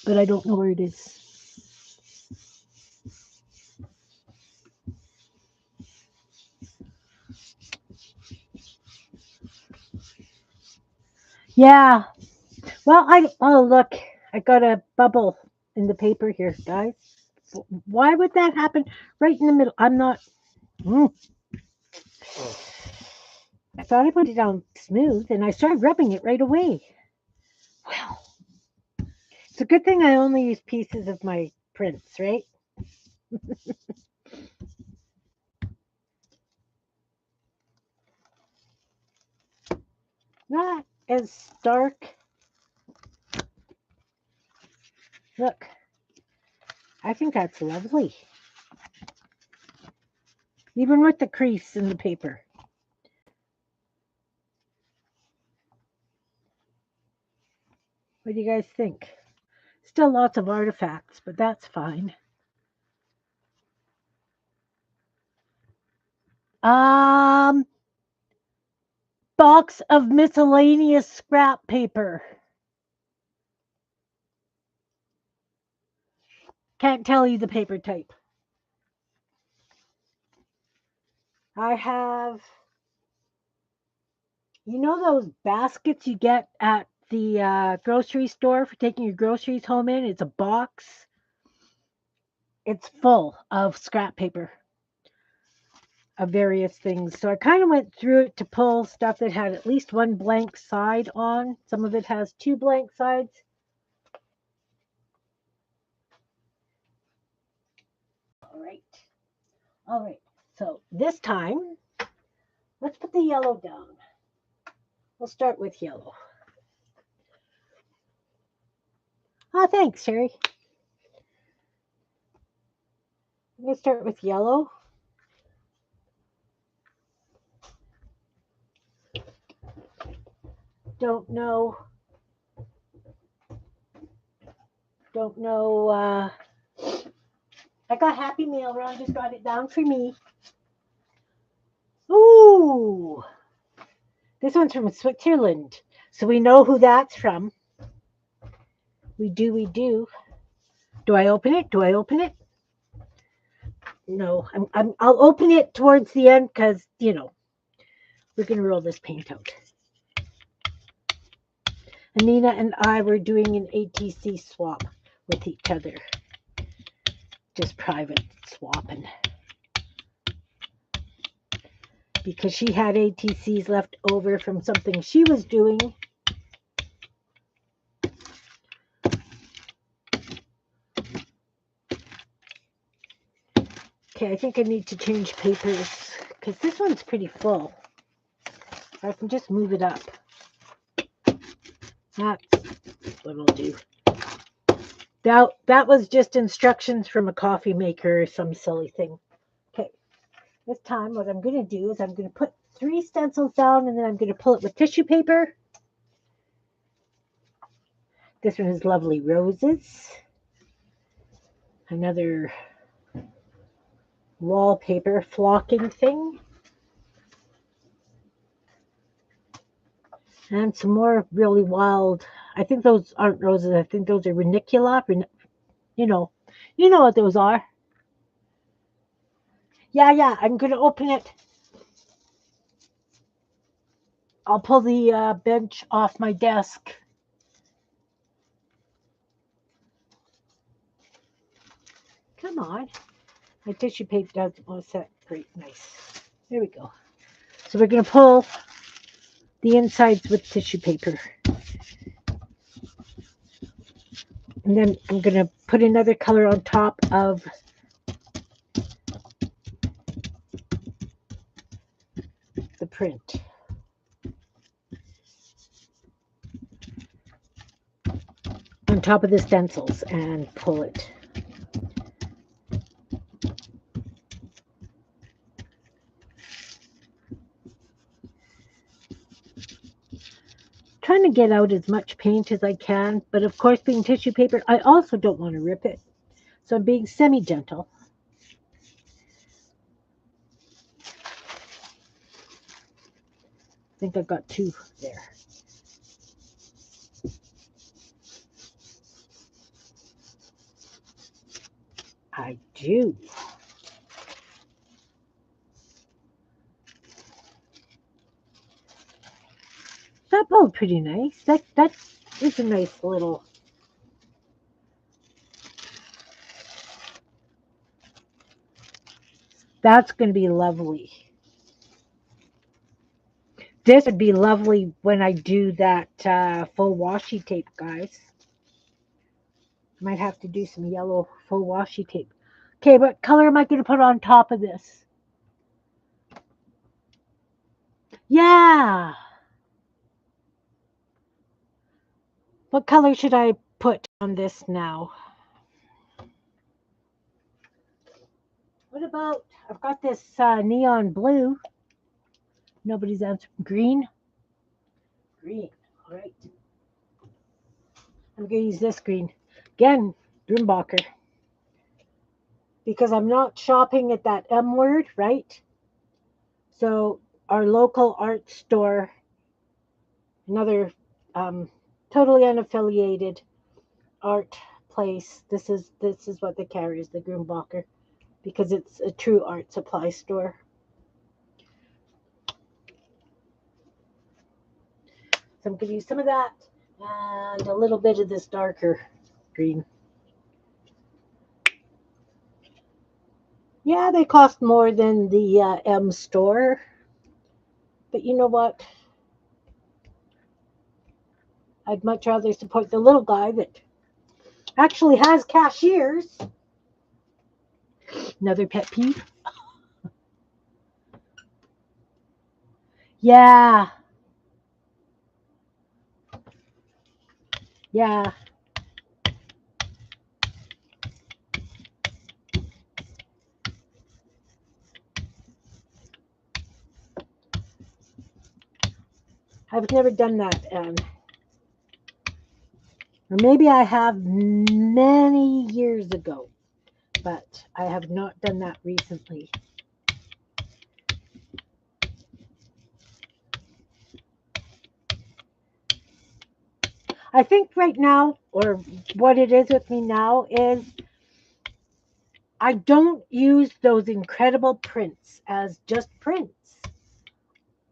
but I don't know where it is. Yeah. Well, oh, look. I got a bubble in the paper here, guys. Why would that happen right in the middle? I'm not. I thought I put it down smooth, and I started rubbing it right away. Well, it's a good thing I only use pieces of my prints, right? Not as dark. Look, I think that's lovely. Even with the crease in the paper. What do you guys think? Still lots of artifacts, but that's fine. Box of miscellaneous scrap paper. Can't tell you the paper type. I have, those baskets you get at the grocery store for taking your groceries home in? It's a box. It's full of scrap paper of various things. So I kind of went through it to pull stuff that had at least one blank side on. Some of it has 2 blank sides. All right. So this time, let's put the yellow down. We'll start with yellow. Oh, thanks, Sherry. I'm going to start with yellow. Don't know. I got Happy Meal. Ron just got it down for me. Ooh. This one's from Switzerland. So we know who that's from. We do. Do I open it? No, I'll open it towards the end because, we're going to roll this paint out. Anina and I were doing an ATC swap with each other. Just private swapping. because she had ATCs left over from something she was doing. Okay, I think I need to change papers because this one's pretty full. I can just move it up. That's what I'll do. That was just instructions from a coffee maker or some silly thing. Okay, this time what I'm going to do is I'm going to put 3 stencils down and then I'm going to pull it with tissue paper. This one is Lovely Roses. Another wallpaper flocking thing. And some more really wild, I think those aren't roses, I think those are ranicula. You know what those are. Yeah, I'm going to open it. I'll pull the bench off my desk. Come on. My tissue paper doesn't want to set. Great, nice. There we go. So we're going to pull the insides with tissue paper. And then I'm going to put another color on top of the print. On top of the stencils and pull it. Trying to get out as much paint as I can, but of course being tissue paper, I also don't want to rip it. So I'm being semi-gentle. I think I've got 2 there. I do. That pulled pretty nice. That is a nice little. That's going to be lovely. This would be lovely when I do that faux washi tape, guys. Might have to do some yellow faux washi tape. Okay, what color am I going to put on top of this? Yeah. What color should I put on this now? What about, I've got this neon blue. Nobody's answering. Green? Green, all right. I'm going to use this green. Again, Grumbacher. Because I'm not shopping at that M word, right? So our local art store, another totally unaffiliated art place. This is what they carry is the Grumbacher, because it's a true art supply store. So I'm going to use some of that and a little bit of this darker green. Yeah, they cost more than the M store, but you know what? I'd much rather support the little guy that actually has cashiers. Another pet peeve. Yeah. Yeah. I've never done that. Or maybe I have many years ago, but I have not done that recently. I think right now, or what it is with me now, is I don't use those incredible prints as just prints.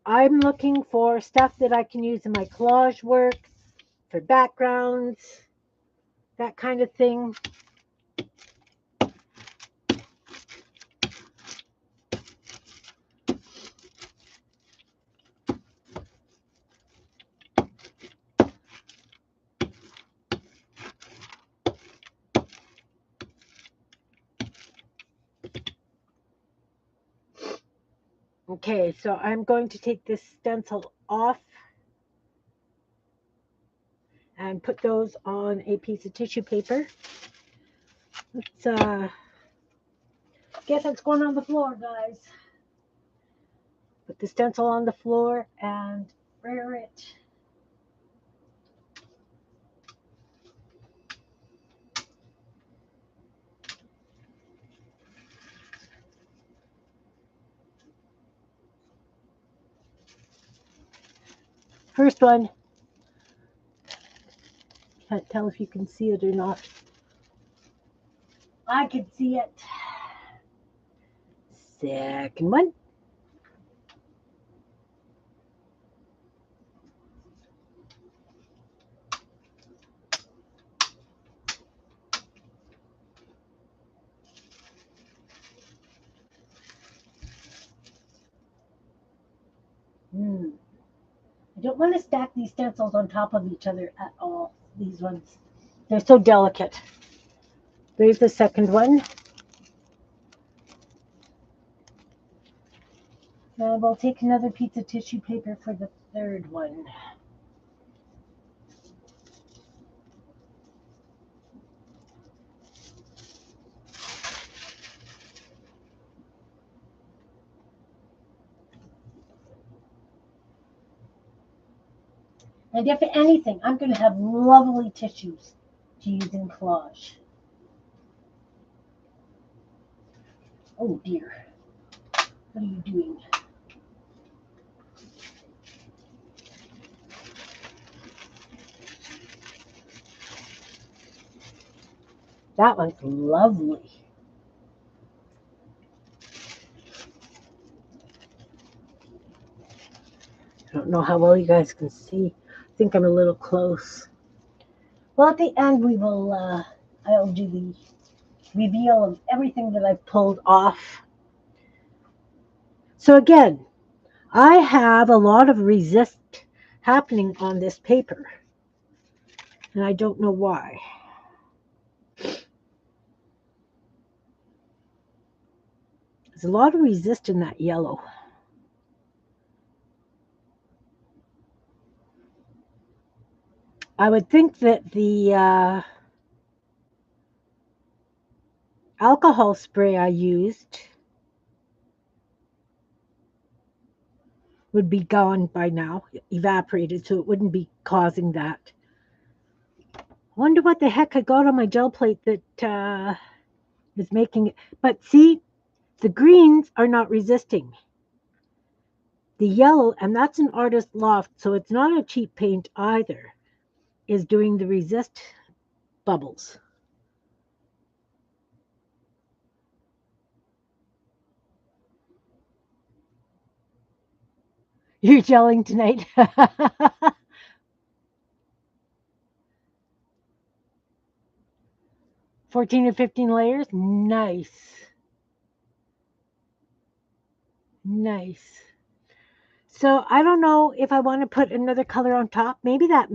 I'm looking for stuff that I can use in my collage work, for backgrounds, that kind of thing. Okay, so I'm going to take this stencil off and put those on a piece of tissue paper. Let's guess what's going on the floor, guys. Put the stencil on the floor and rear it. First one. Can't tell if you can see it or not. I can see it. Second one. I don't want to stack these stencils on top of each other at all. These ones. They're so delicate. There's the second one. And we'll take another piece of tissue paper for the third one. And if anything, I'm going to have lovely tissues to use in collage. Oh dear. What are you doing? That one's lovely. I don't know how well you guys can see. I think I'm a little close. Well, at the end, I'll do the reveal of everything that I've pulled off. So again, I have a lot of resist happening on this paper, and I don't know why. There's a lot of resist in that yellow. I would think that the alcohol spray I used would be gone by now, evaporated, so it wouldn't be causing that. I wonder what the heck I got on my gel plate that is making it. But see, the greens are not resisting. The yellow, and that's an artist loft, so it's not a cheap paint either, is doing the resist bubbles. You're gelling tonight. 14 or 15 layers. Nice. Nice. So I don't know if I want to put another color on top. Maybe that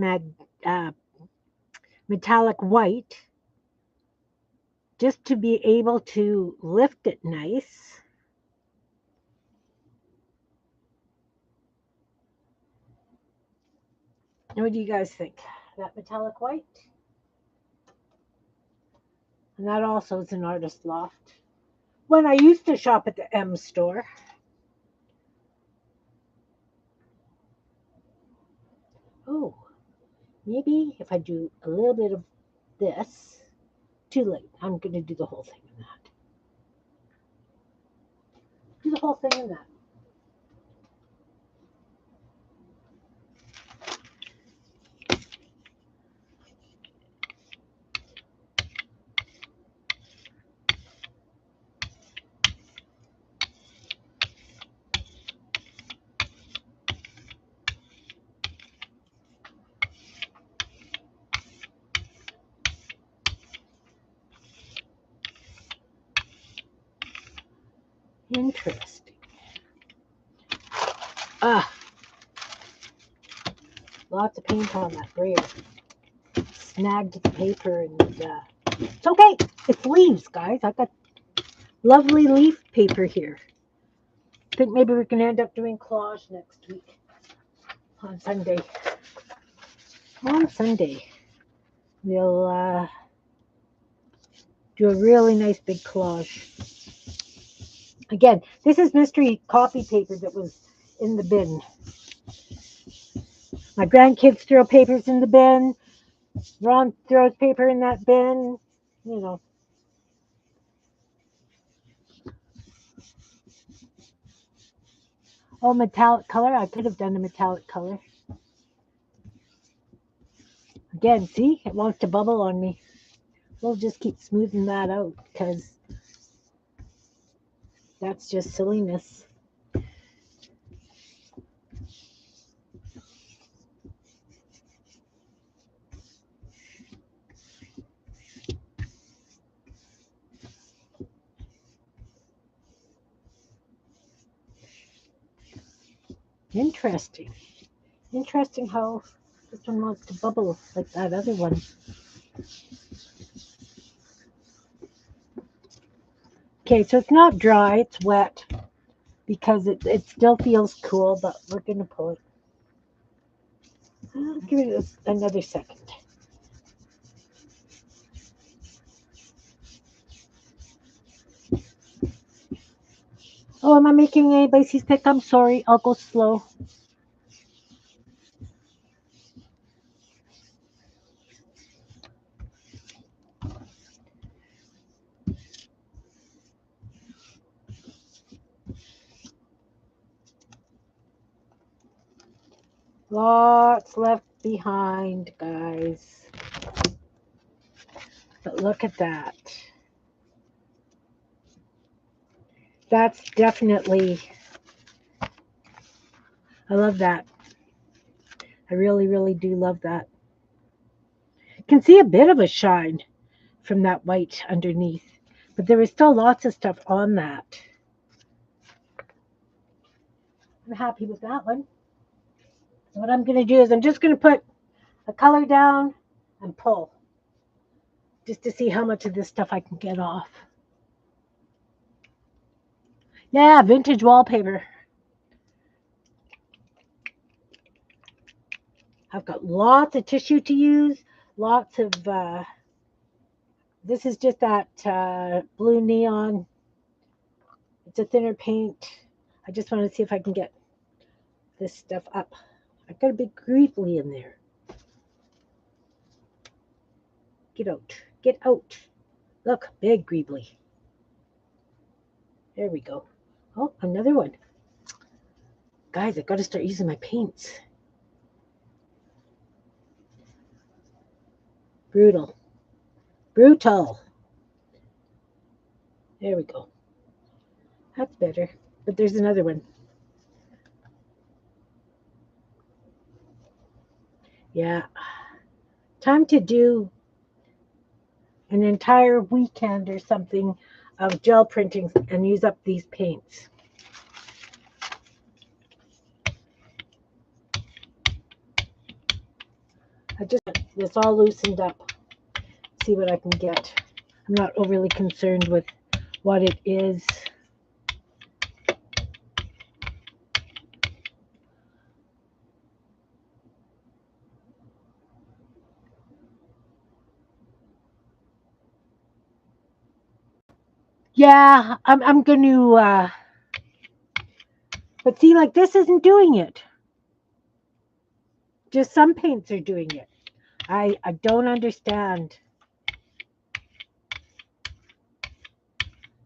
metallic white, just to be able to lift it nice. What do you guys think? That metallic white? And that also is an artist loft. When I used to shop at the M store. Oh, maybe if I do a little bit of this, too late. I'm going to do the whole thing in that. Do the whole thing in that. Interesting. Lots of paint on that brayer. Snagged the paper and it's okay. It's leaves, guys. I've got lovely leaf paper here. I think maybe we can end up doing collage next week on Sunday. On Sunday, we'll do a really nice big collage. Again, this is mystery copy paper that was in the bin. My grandkids throw papers in the bin. Ron throws paper in that bin. You know. Oh, metallic color. I could have done a metallic color. Again, see? It wants to bubble on me. We'll just keep smoothing that out because that's just silliness. Interesting. Interesting how this one wants to bubble like that other one. Okay, so it's not dry, it's wet because it still feels cool, but we're going to pull it. I'll give it another second. Oh, am I making anybody seasick? I'm sorry. I'll go slow. Lots left behind, guys. But look at that. That's definitely, I love that. I really, really do love that. You can see a bit of a shine from that white underneath, but there is still lots of stuff on that. I'm happy with that one. So what I'm going to do is I'm just going to put a color down and pull just to see how much of this stuff I can get off. Yeah, vintage wallpaper. I've got lots of tissue to use, lots of, this is just that blue neon. It's a thinner paint. I just want to see if I can get this stuff up. I've got a big greebly in there. Get out. Get out. Look, big greebly. There we go. Oh, another one. Guys, I've got to start using my paints. Brutal. Brutal. There we go. That's better. But there's another one. Yeah. Time to do an entire weekend or something of gel printing and use up these paints. I just get this all loosened up. See what I can get. I'm not overly concerned with what it is. Yeah, I'm going to, but see, like this isn't doing it. Just some paints are doing it. I don't understand.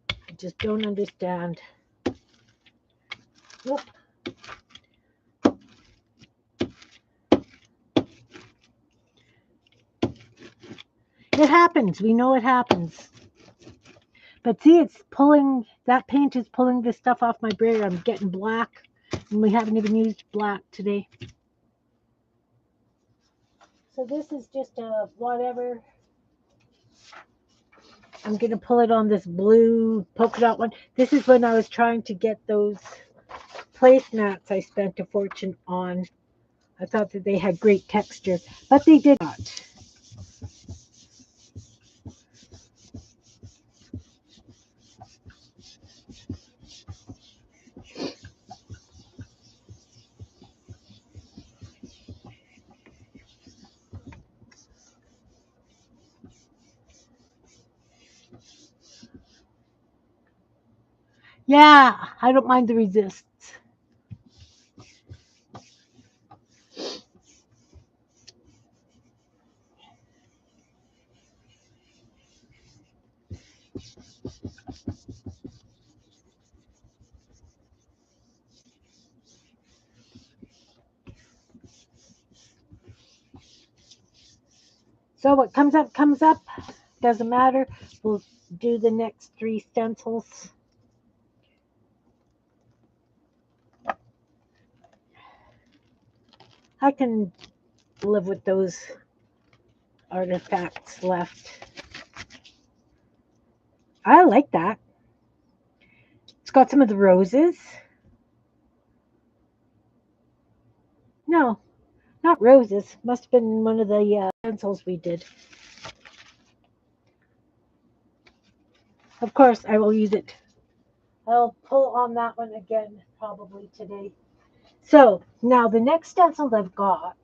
I just don't understand. Whoop. It happens. We know it happens. But see, it's pulling, that paint is pulling this stuff off my brayer. I'm getting black, and we haven't even used black today. So this is just a whatever. I'm going to pull it on this blue polka dot one. This is when I was trying to get those placemats I spent a fortune on. I thought that they had great texture, but they did not. Yeah, I don't mind the resists. So what comes up, comes up. Doesn't matter. We'll do the next 3 stencils. I can live with those artifacts left. I like that. It's got some of the roses. No, not roses. Must have been one of the stencils we did. Of course, I will use it. I'll pull on that one again probably today. So now the next stencil I've got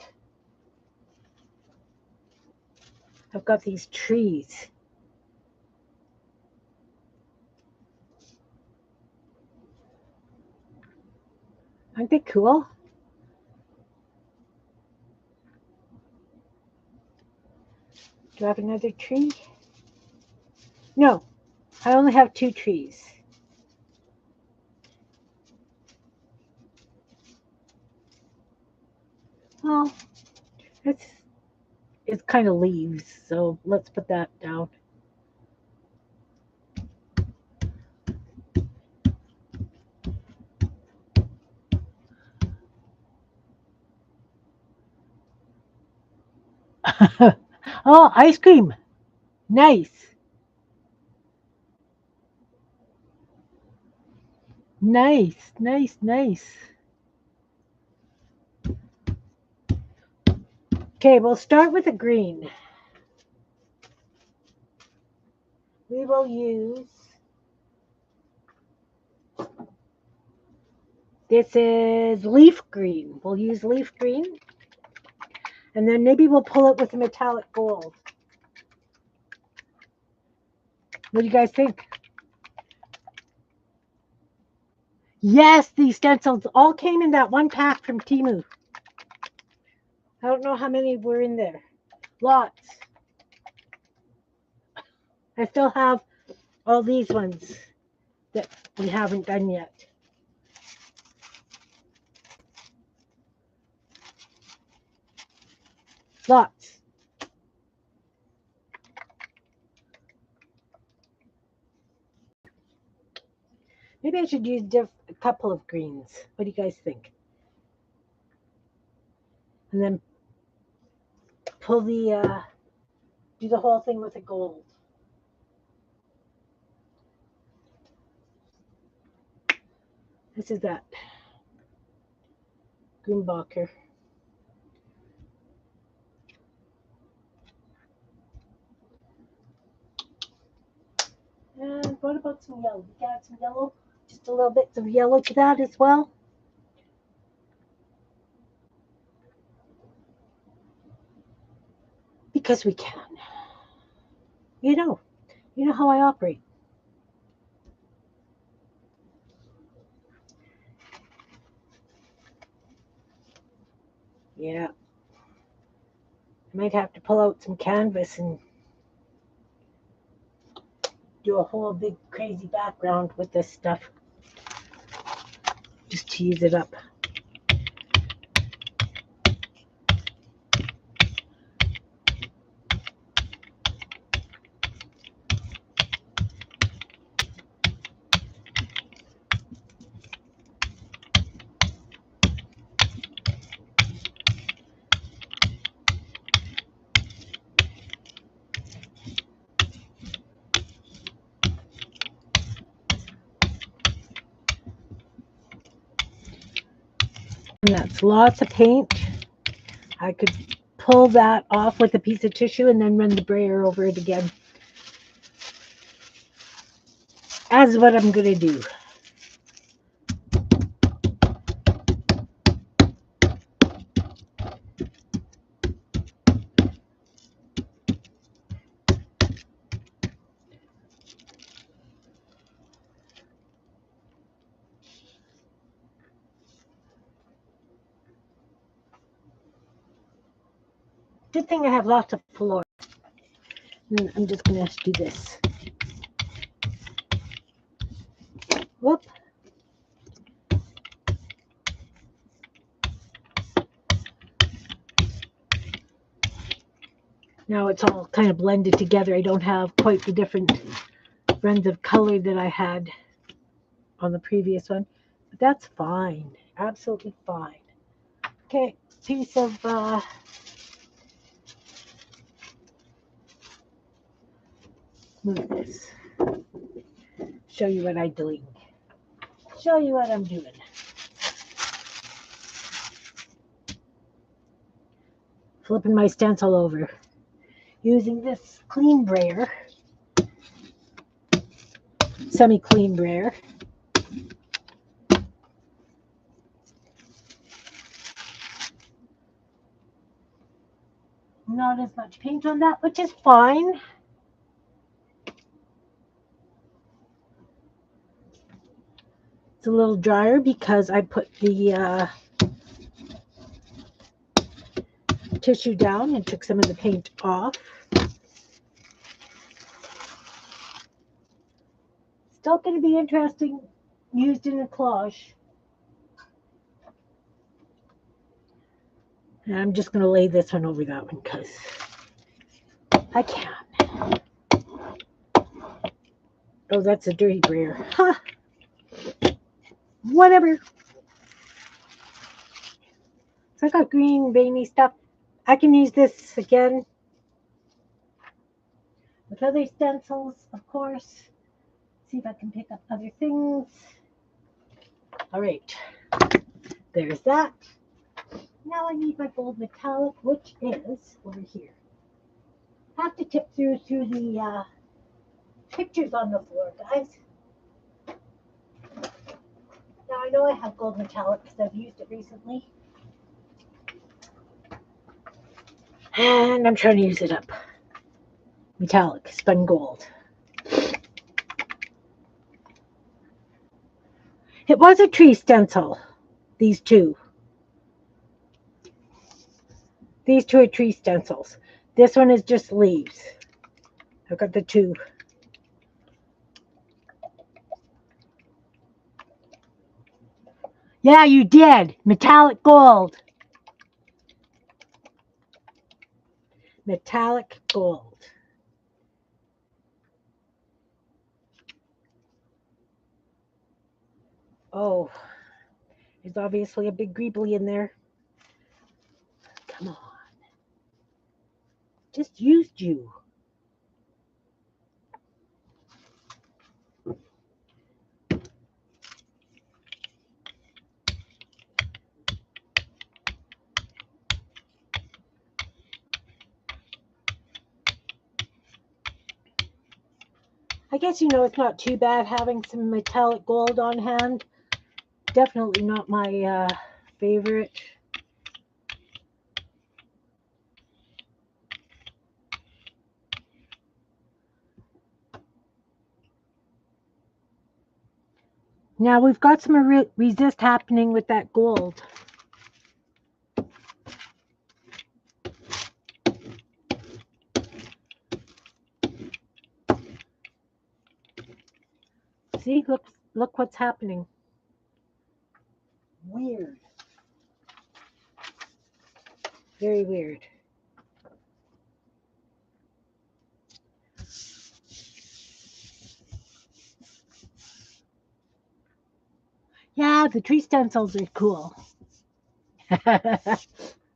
these trees. Aren't they cool? Do I have another tree? No, I only have 2 trees. Well, it's kind of leaves, so let's put that down. Oh, ice cream. Nice. Nice, nice, nice. Okay, we'll start with the green. We will use, this is leaf green. We'll use leaf green. And then maybe we'll pull it with a metallic gold. What do you guys think? Yes, these stencils all came in that one pack from Temu. I don't know how many were in there. Lots. I still have all these ones that we haven't done yet. Lots. Maybe I should use a couple of greens. What do you guys think? And then pull the, do the whole thing with a gold. This is that Greenbacher. And what about some yellow? We got some yellow? Just a little bits of yellow to that as well. Because we can. You know how I operate. Yeah. I might have to pull out some canvas and do a whole big crazy background with this stuff. Just to use it up. And that's lots of paint. I could pull that off with a piece of tissue and then run the brayer over it again. As what I'm going to do. Good thing I have lots of floor. And I'm just going to do this. Whoop. Now it's all kind of blended together. I don't have quite the different blends of color that I had on the previous one, but that's fine. Absolutely fine. Okay, piece of move this. Show you what I'm doing. Show you what I'm doing. Flipping my stencil over. Using this clean brayer. Semi-clean brayer. Not as much paint on that, which is fine. It's a little drier because I put the tissue down and took some of the paint off. Still going to be interesting used in a collage. And I'm just going to lay this one over that one because I can. Oh, that's a dirty brayer. Huh. Whatever. So I got green, veiny stuff. I can use this again with other stencils, of course. See if I can pick up other things. All right. There's that. Now I need my gold metallic, which is over here. I have to tip through the pictures on the floor, guys. Now I know I have gold metallic because I've used it recently. And I'm trying to use it up. Metallic, spun gold. It was a tree stencil, these two. These two are tree stencils. This one is just leaves. I've got the two. Yeah, you did. Metallic gold. Metallic gold. Oh, there's obviously a big greebly in there. Come on. Just used you. I guess, it's not too bad having some metallic gold on hand. Definitely not my favorite. Now we've got some resist happening with that gold. See, look what's happening. Weird. Very weird. Yeah, the tree stencils are cool.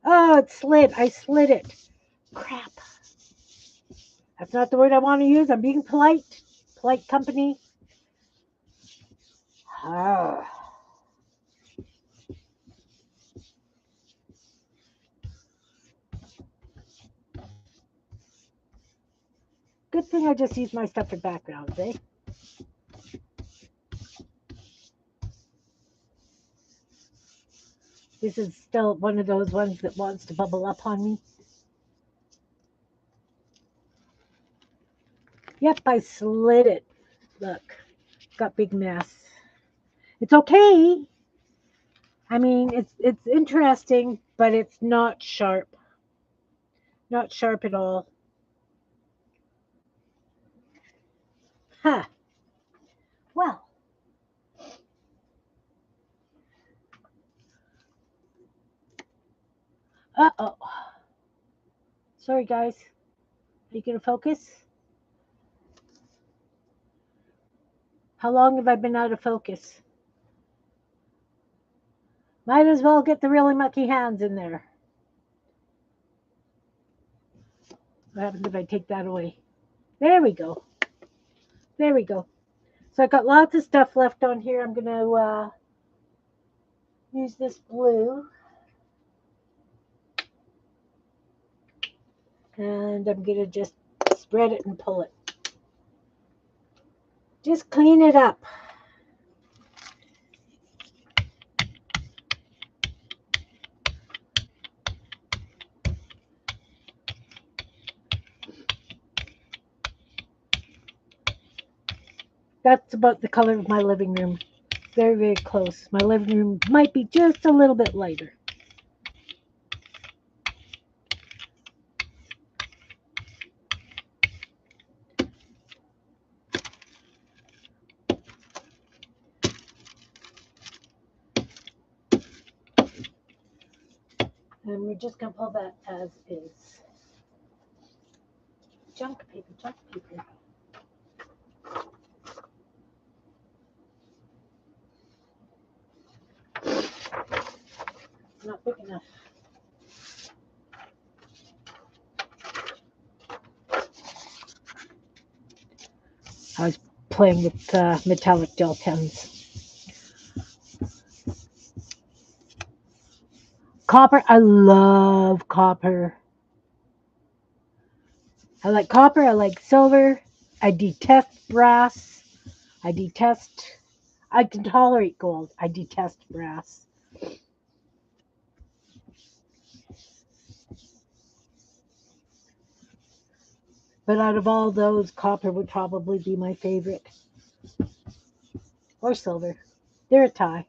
Oh, it slid. I slid it. Crap. That's not the word I want to use. I'm being polite. Polite company. Ah. Good thing I just used my stuff for backgrounds, eh? This is still one of those ones that wants to bubble up on me. Yep, I slid it. Look, got big mess. It's okay. I mean, it's interesting, but it's not sharp. Not sharp at all. Huh. Well. Uh-oh. Sorry, guys. Are you going to focus? How long have I been out of focus? Might as well get the really mucky hands in there. What happens if I take that away? There we go. There we go. So I got lots of stuff left on here. I'm going to use this blue. And I'm going to just spread it and pull it. Just clean it up. That's about the color of my living room. Very, very close. My living room might be just a little bit lighter. And we're just going to pull that as is. Junk paper, junk paper. Not big enough. I was playing with metallic gel pens. Copper, I love copper. I like copper, I like silver. I detest brass. I can tolerate gold. I detest brass. But out of all those, copper would probably be my favorite. Or silver. They're a tie.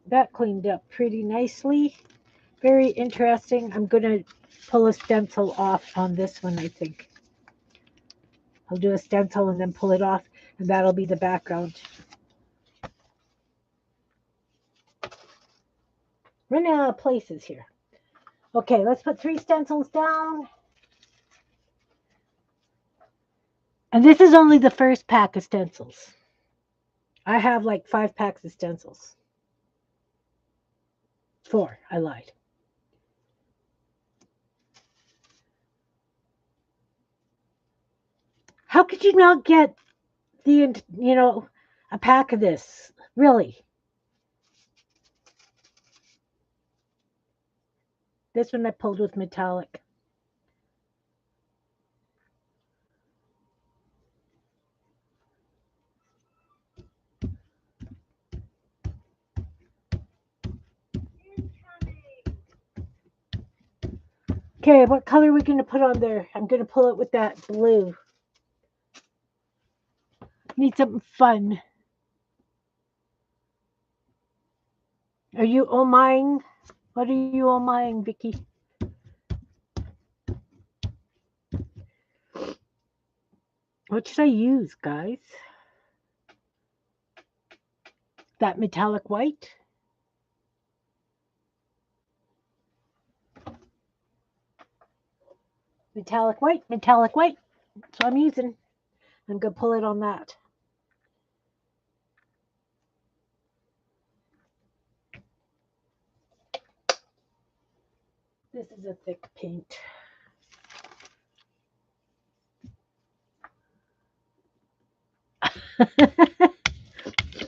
That cleaned up pretty nicely. Very interesting. I'm going to pull a stencil off on this one, I think. I'll do a stencil and then pull it off, and that'll be the background. Running out of places here. Okay, let's put 3 stencils down. And this is only the first pack of stencils. I have like 5 packs of stencils. 4, I lied. How could you not get a pack of this? Really? This one I pulled with metallic. Okay, what color are we going to put on there? I'm going to pull it with that blue. Need something fun. Are you oh mine? What are you oh mine, Vicky? What should I use, guys? That metallic white? Metallic white, metallic white. That's what I'm using. I'm going to pull it on that. This is a thick paint.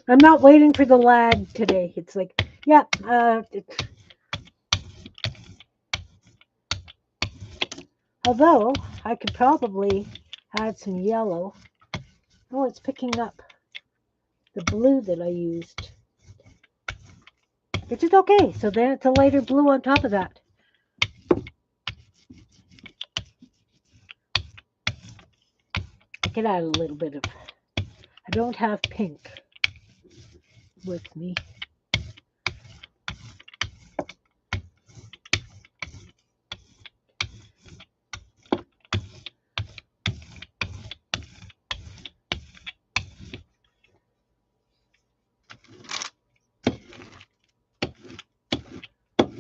I'm not waiting for the lag today. It's like, yeah. Although, I could probably add some yellow. Oh, it's picking up the blue that I used. which is okay. So then it's a lighter blue on top of that. Get out a little bit of, I don't have pink with me.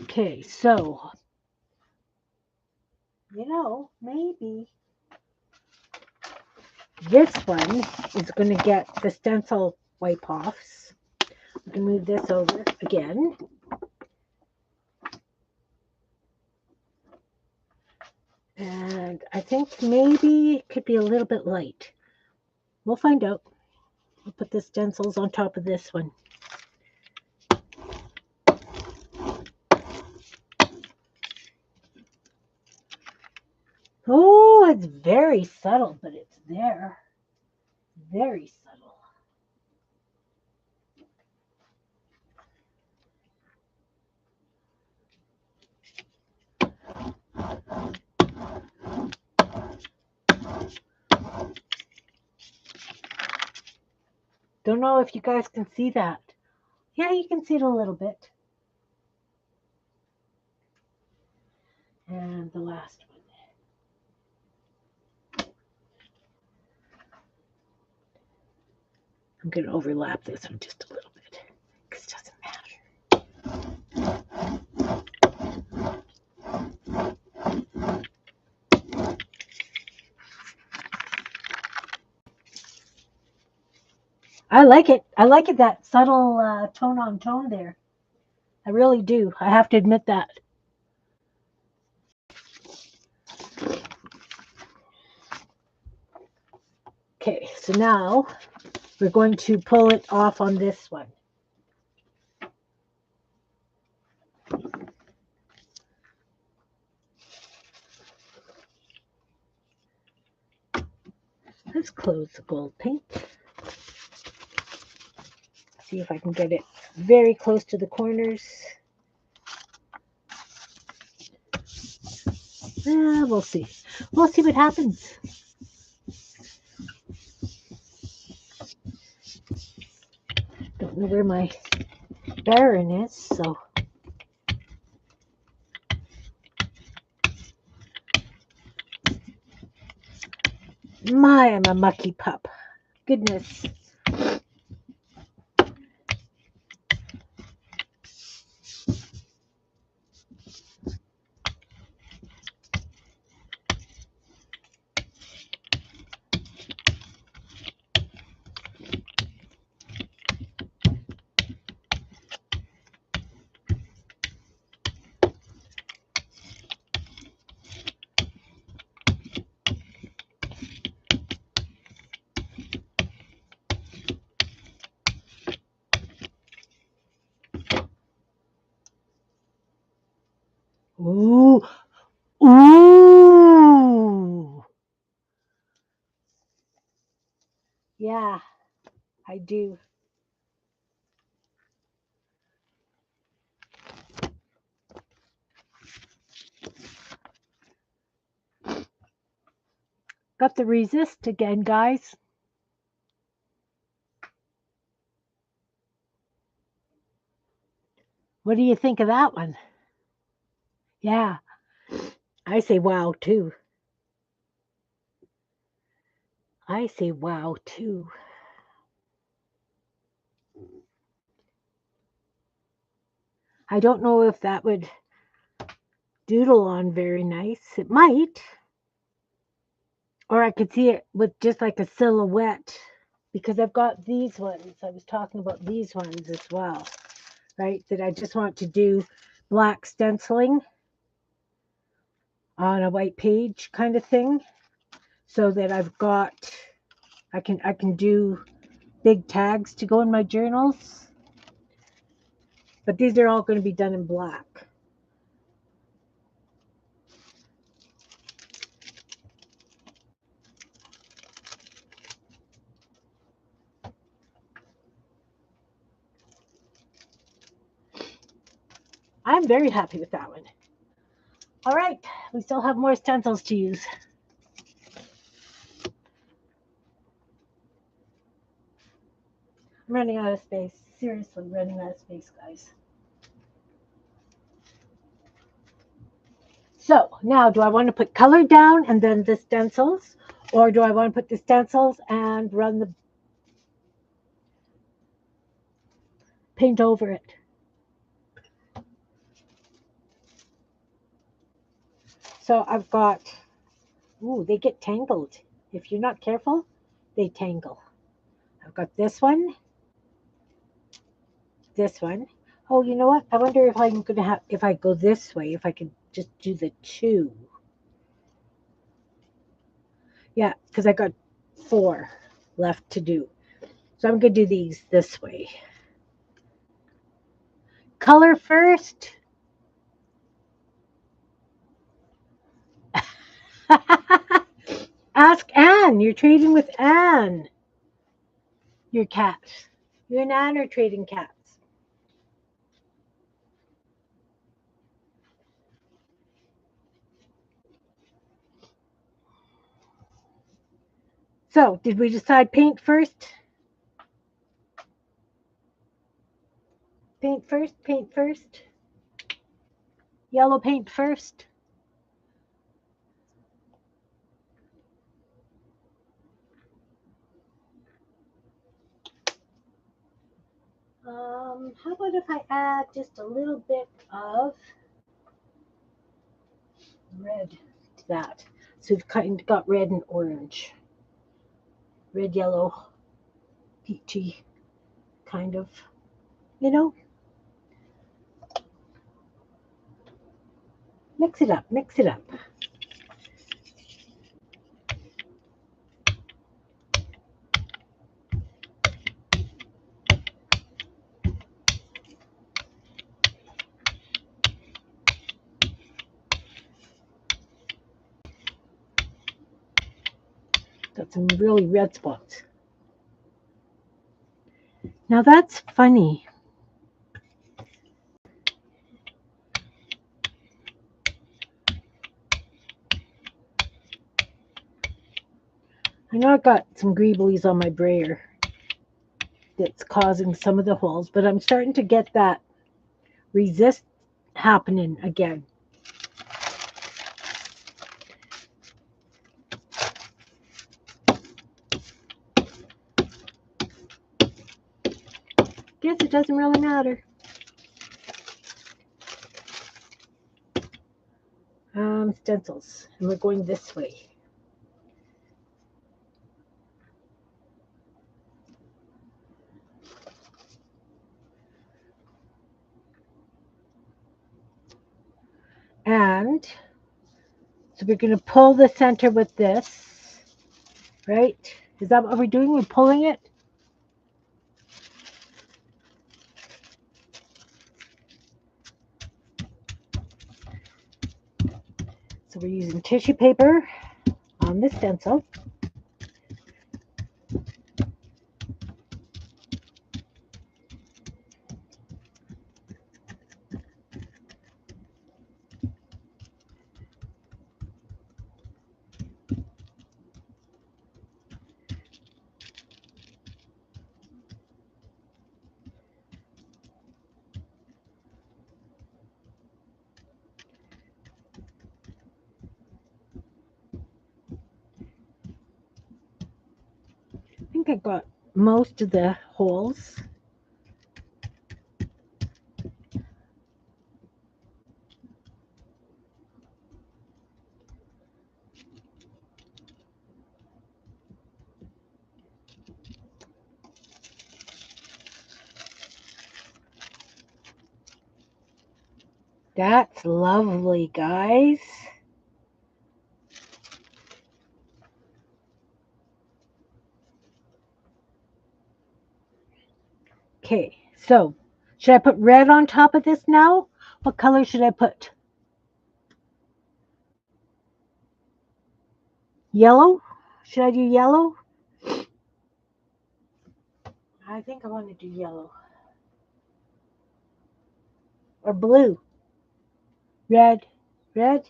Okay, so, maybe this one is going to get the stencil wipe offs. We can move this over again. And I think maybe it could be a little bit light. We'll find out. I'll put the stencils on top of this one. Oh, it's very subtle, but it's there. Very subtle. Don't know if you guys can see that. Yeah, you can see it a little bit. And the last one. I'm going to overlap this one just a little bit because it doesn't matter. I like it. I like it, that subtle tone on tone there. I really do. I have to admit that. Okay, so now we're going to pull it off on this one. Let's close the gold paint. See if I can get it very close to the corners. We'll see. We'll see what happens. Don't know where my Baron is, so. I'm a mucky pup. Goodness. Ooh. Ooh. Yeah, I do. Got the resist again, guys. What do you think of that one? Yeah, I say wow too. I say wow too. I don't know if that would doodle on very nice. It might. Or I could see it with just like a silhouette, because I've got these ones. I was talking about these ones as well, right? That I just want to do black stenciling on a white page kind of thing, so that I can do big tags to go in my journals. But these are all going to be done in black. I'm very happy with that one. All right, we still have more stencils to use. I'm running out of space. Seriously, running out of space, guys. So now, do I want to put color down and then the stencils? Or do I want to put the stencils and run the paint over it? So I've got, ooh, they get tangled. If you're not careful, they tangle. I've got this one. This one. Oh, you know what? I wonder if I'm gonna have, if I go this way, if I can just do the two. Yeah, because I got 4 left to do. So I'm gonna do these this way. Color first. Ask Anne. You're trading with Anne. Your cat. You and Anne are trading cats. So, did we decide paint first? Paint first, paint first. Yellow paint first. How about if I add just a little bit of red to that? So we've kind of got red and orange. Red, yellow, peachy, kind of, you know? Mix it up, mix it up. Got some really red spots. Now that's funny. I know I've got some greeblies on my brayer that's causing some of the holes, but I'm starting to get that resist happening again. Guess it doesn't really matter. Stencils, and we're going this way. And so we're going to pull the center with this, right? Is that what we're doing? We're pulling it? So we're using tissue paper on the stencil. I think I got most of the holes. That's lovely, guys. Okay, so should I put red on top of this now? What color should I put? Yellow? Should I do yellow? I think I want to do yellow. Or blue. Red. Red?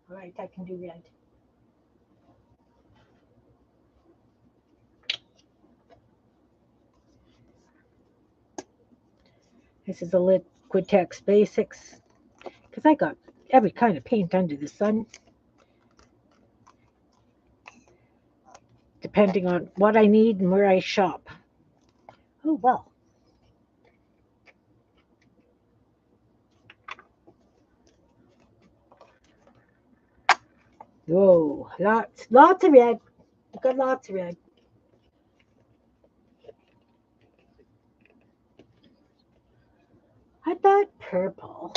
All right, I can do red. This is a Liquitex Basics because I got every kind of paint under the sun, depending on what I need and where I shop. Oh, well. Whoa, lots of red. I've got lots of red. I thought purple.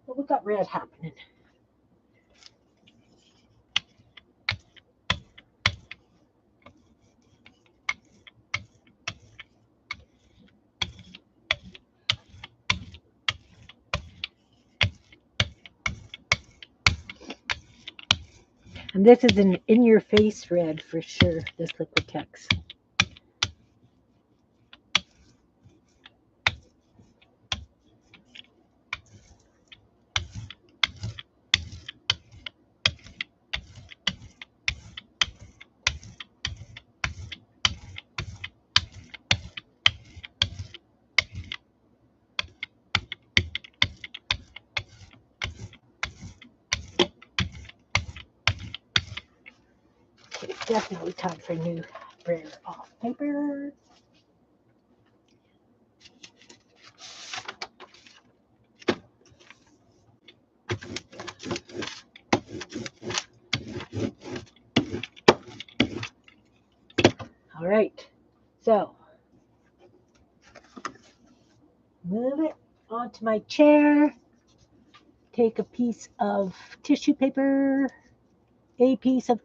But we got red happening. And this is an in-your-face red for sure, this Liquitex. It's definitely time for new rare off paper. All right, so move it onto my chair. Take a piece of tissue paper, stencil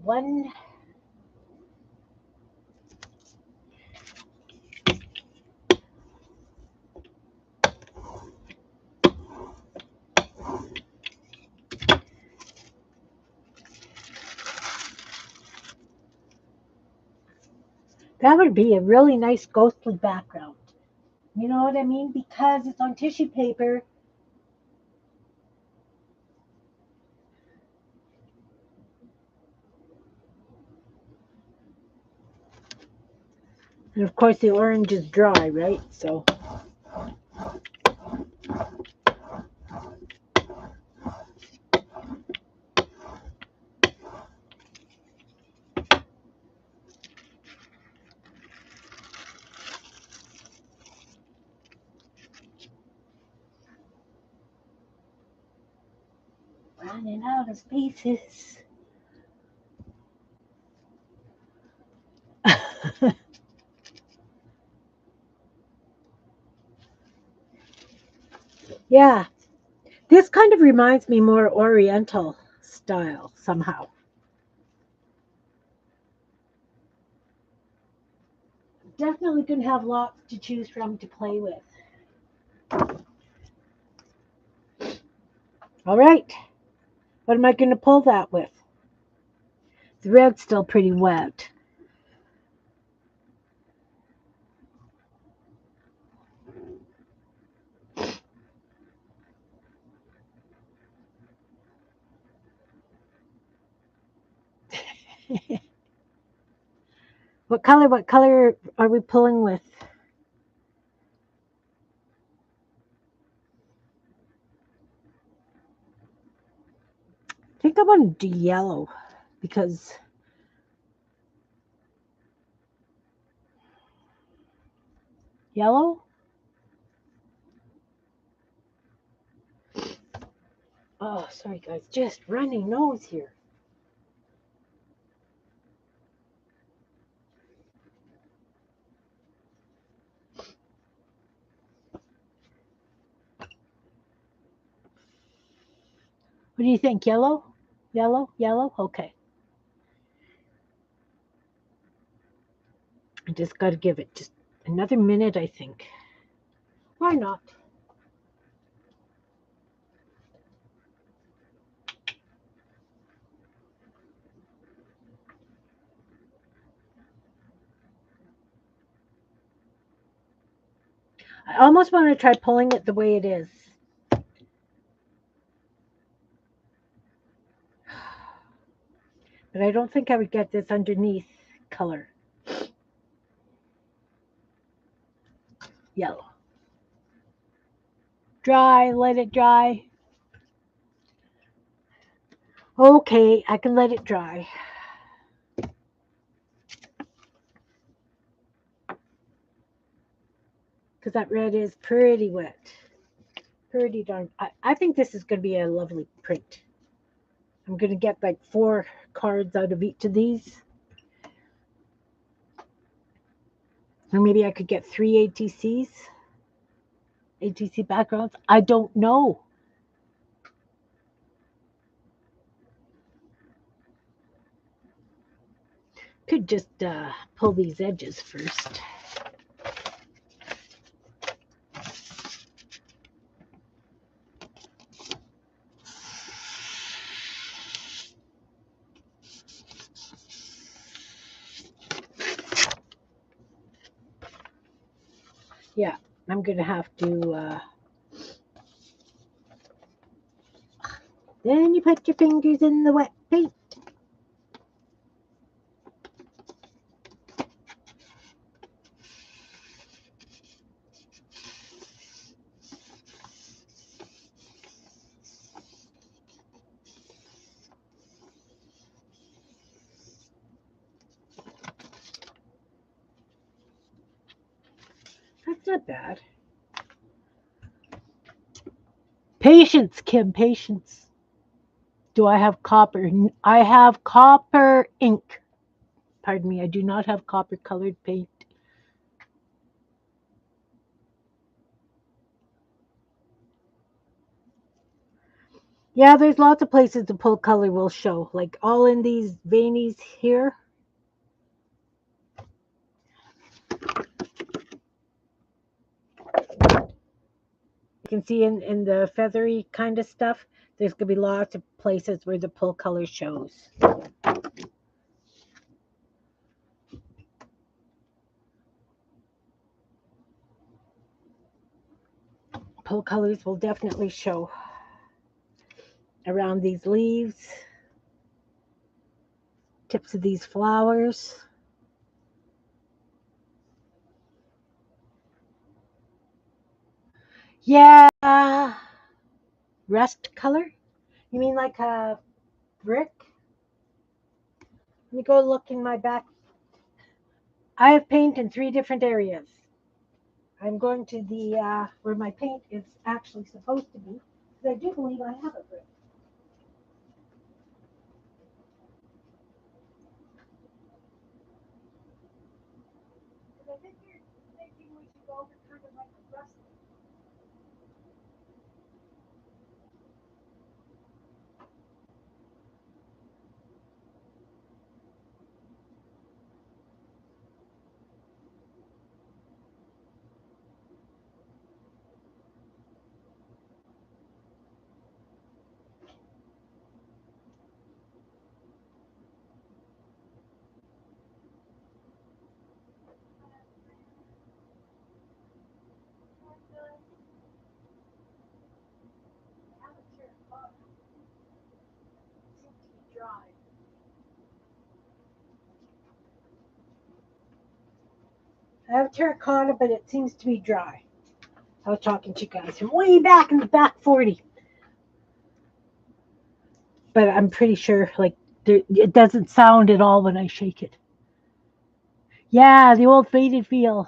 one. That would be a really nice ghostly background. You know what I mean? Because it's on tissue paper. And of course the orange is dry, right? So running out of spaces. Yeah, this kind of reminds me more Oriental style somehow. Definitely going to have lots to choose from to play with. All right, what am I going to pull that with? The red's still pretty wet. What color are we pulling with? I think I want to do yellow because yellow? Oh, sorry guys, just running nose here. What do you think? Yellow? Yellow? Yellow? Okay. I just got to give it just another minute, I think. Why not? I almost want to try pulling it the way it is. But I don't think I would get this underneath color. Yellow. Dry, let it dry. Okay, I can let it dry. Because that red is pretty wet. Pretty darn. I think this is going to be a lovely print. I'm going to get like 4 cards out of each of these. Or maybe I could get 3 ATCs. ATC backgrounds. I don't know. Could just pull these edges first. Yeah, I'm going to have to... Then you put your fingers in the wet paint. That's not bad. Patience, Kim, patience. Do I have copper? I have copper ink. Pardon me, I do not have copper colored paint. Yeah, there's lots of places the pull color will show, like all in these veinies here. You can see in the feathery kind of stuff, there's going to be lots of places where the pull color shows. Pull colors will definitely show around these leaves, tips of these flowers. Yeah, rust color? You mean like a brick? Let me go look in my back. I have paint in 3 different areas. I'm going to the where my paint is actually supposed to be, because I do believe I have a brick. Because I think you're thinking we should go over kind of like a rust. I have terracotta, but it seems to be dry. I was talking to you guys from way back in the back 40. But I'm pretty sure, like, it doesn't sound at all when I shake it. Yeah, the old faded feel.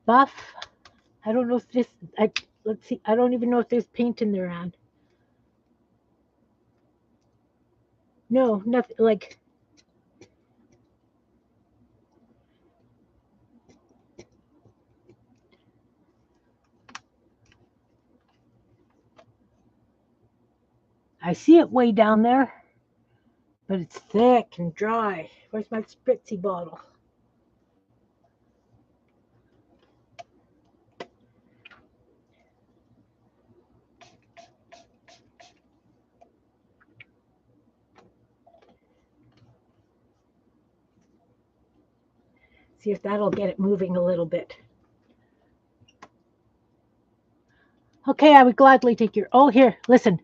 Buff. I don't know if this. Let's see. I don't even know if there's paint in there on. No, nothing. Like, I see it way down there, but it's thick and dry. Where's my spritzy bottle? See if that'll get it moving a little bit. Okay, I would gladly take your... Oh, here, listen.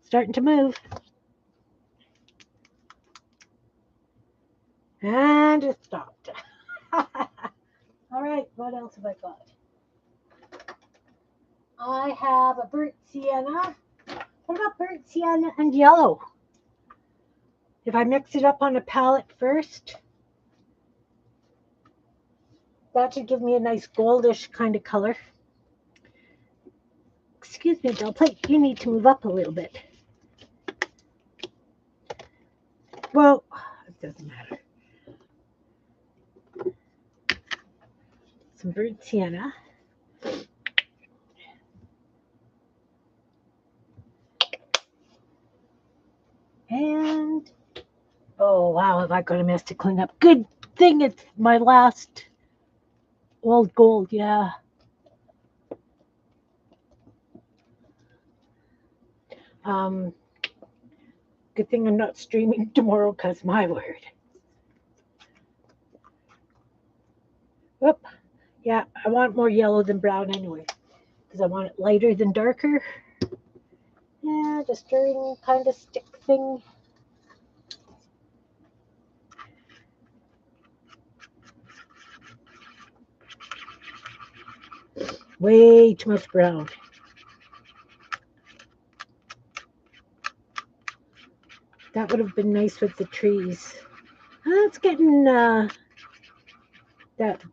Starting to move. And it stopped. All right, what else have I got? I have a burnt sienna. What about burnt sienna and yellow? If I mix it up on a palette first, that should give me a nice goldish kind of color. Excuse me, Belle Plate, you need to move up a little bit. Well, it doesn't matter. Some burnt sienna. And, oh wow, have I got a mess to clean up. Good thing it's my last old gold, yeah. Good thing I'm not streaming tomorrow, because my word. Whoop. Yeah, I want more yellow than brown anyway, because I want it lighter than darker. Yeah, the stirring kind of stick thing. Way too much brown. That would have been nice with the trees. It's getting that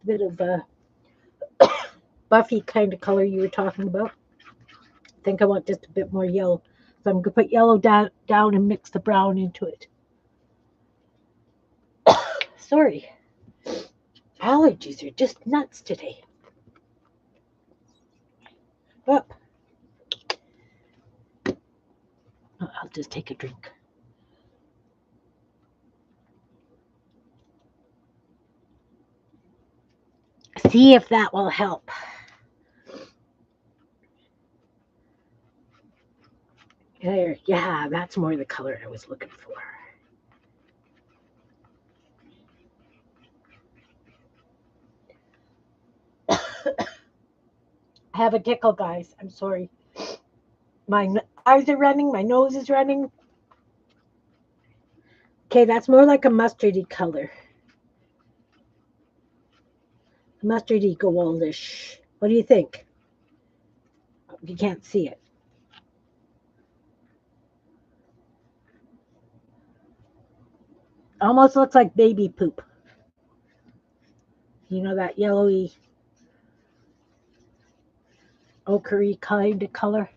bit of a buffy kind of color you were talking about. I think I want just a bit more yellow. So I'm going to put yellow down and mix the brown into it. Sorry. Allergies are just nuts today. Up. I'll just take a drink. See if that will help. There, yeah, that's more the color I was looking for. I have a tickle, guys. I'm sorry. My eyes are running. My nose is running. Okay, that's more like a mustardy color. Mustardy goldish. What do you think? You can't see it. Almost looks like baby poop. You know, that yellowy, ochre kind of color.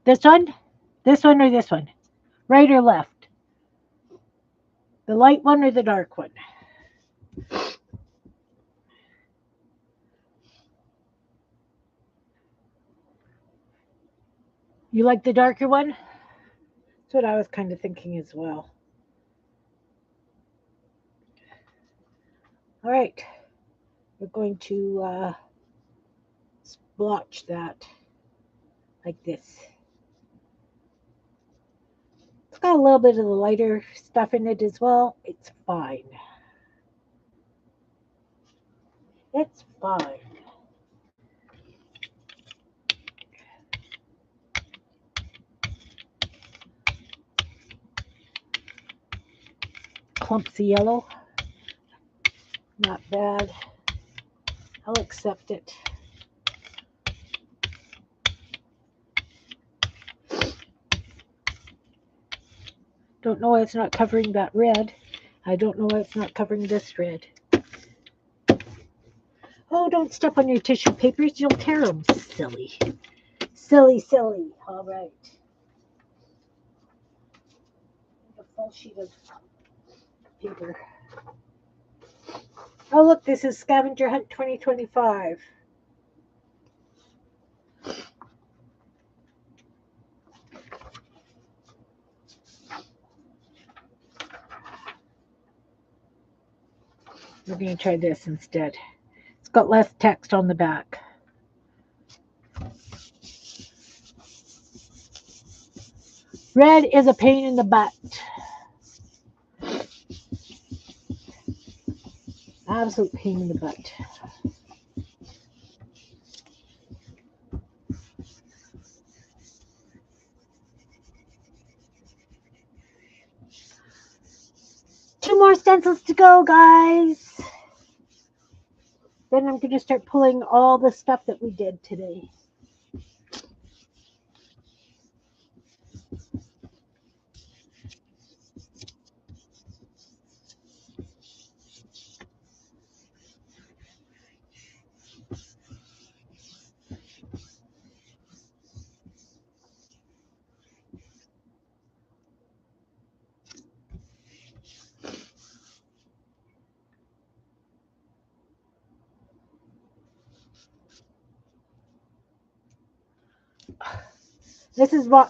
This one? This one or this one? Right or left? The light one or the dark one? You like the darker one? That's what I was kind of thinking as well. All right. We're going to splotch that like this. It's got a little bit of the lighter stuff in it as well. It's fine. It's fine. Clumps of yellow. Not bad. I'll accept it. Don't know why it's not covering that red. I don't know why it's not covering this red. Oh, don't step on your tissue papers. You'll tear them. Silly. Silly, silly. All right. A full sheet of paper. Oh, look, this is Scavenger Hunt 2025. We're going to try this instead. It's got less text on the back. Red is a pain in the butt. Absolute pain in the butt. Two more stencils to go, guys. Then I'm going to start pulling all the stuff that we did today.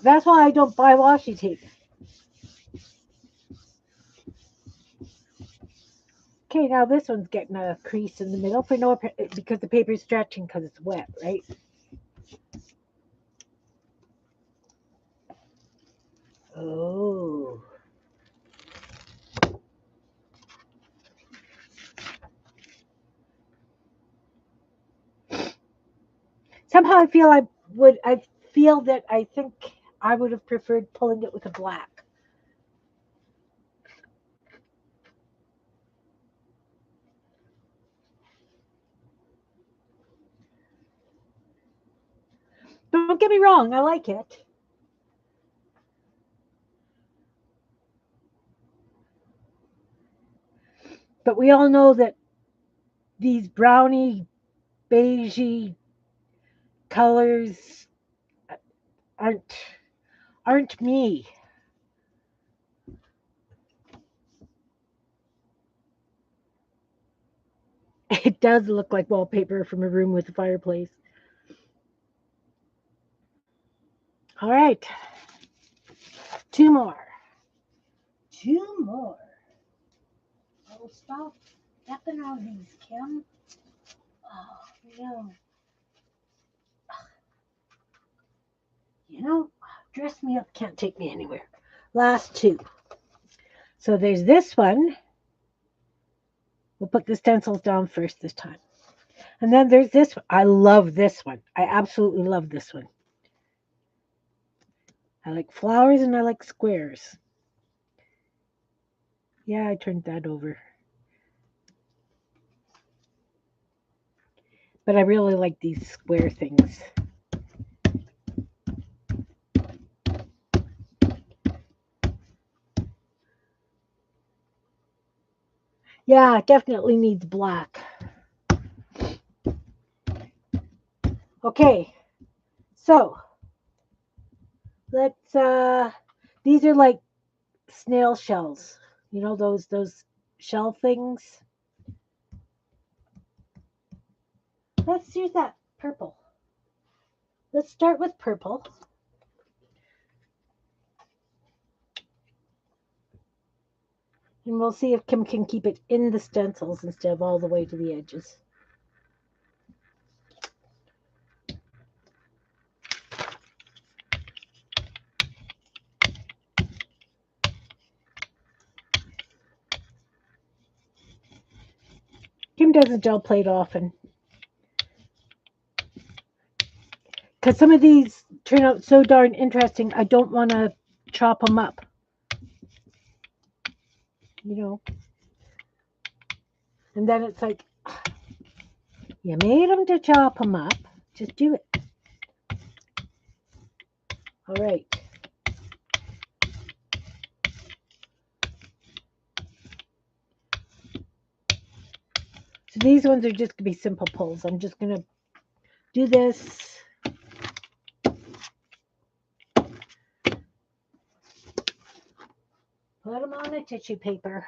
That's why I don't buy washi tape. Okay, now this one's getting a crease in the middle for no because the paper is stretching because it's wet, right? Oh. Somehow I feel that I think I would have preferred pulling it with a black. Don't get me wrong, I like it. But we all know that these brownie, beigey colors aren't me. It does look like wallpaper from a room with a fireplace. All right. Two more. Oh, stop stepping on these, Kim. Oh, no. Dress me up can't take me anywhere. Last two. So there's this one. We'll put the stencils down first this time. And then there's this one. I love this one. I absolutely love this one. I like flowers and I like squares. Yeah, I turned that over. But I really like these square things. Yeah, it definitely needs black. Okay, so let's these are like snail shells. You know those shell things? Let's use that purple. Let's start with purple. And we'll see if Kim can keep it in the stencils instead of all the way to the edges. Kim doesn't gel plate often. Because some of these turn out so darn interesting, I don't want to chop them up. And then it's like, you made them to chop them up. Just do it. All right. So these ones are just going to be simple pulls. I'm just going to do this. Put them on a tissue paper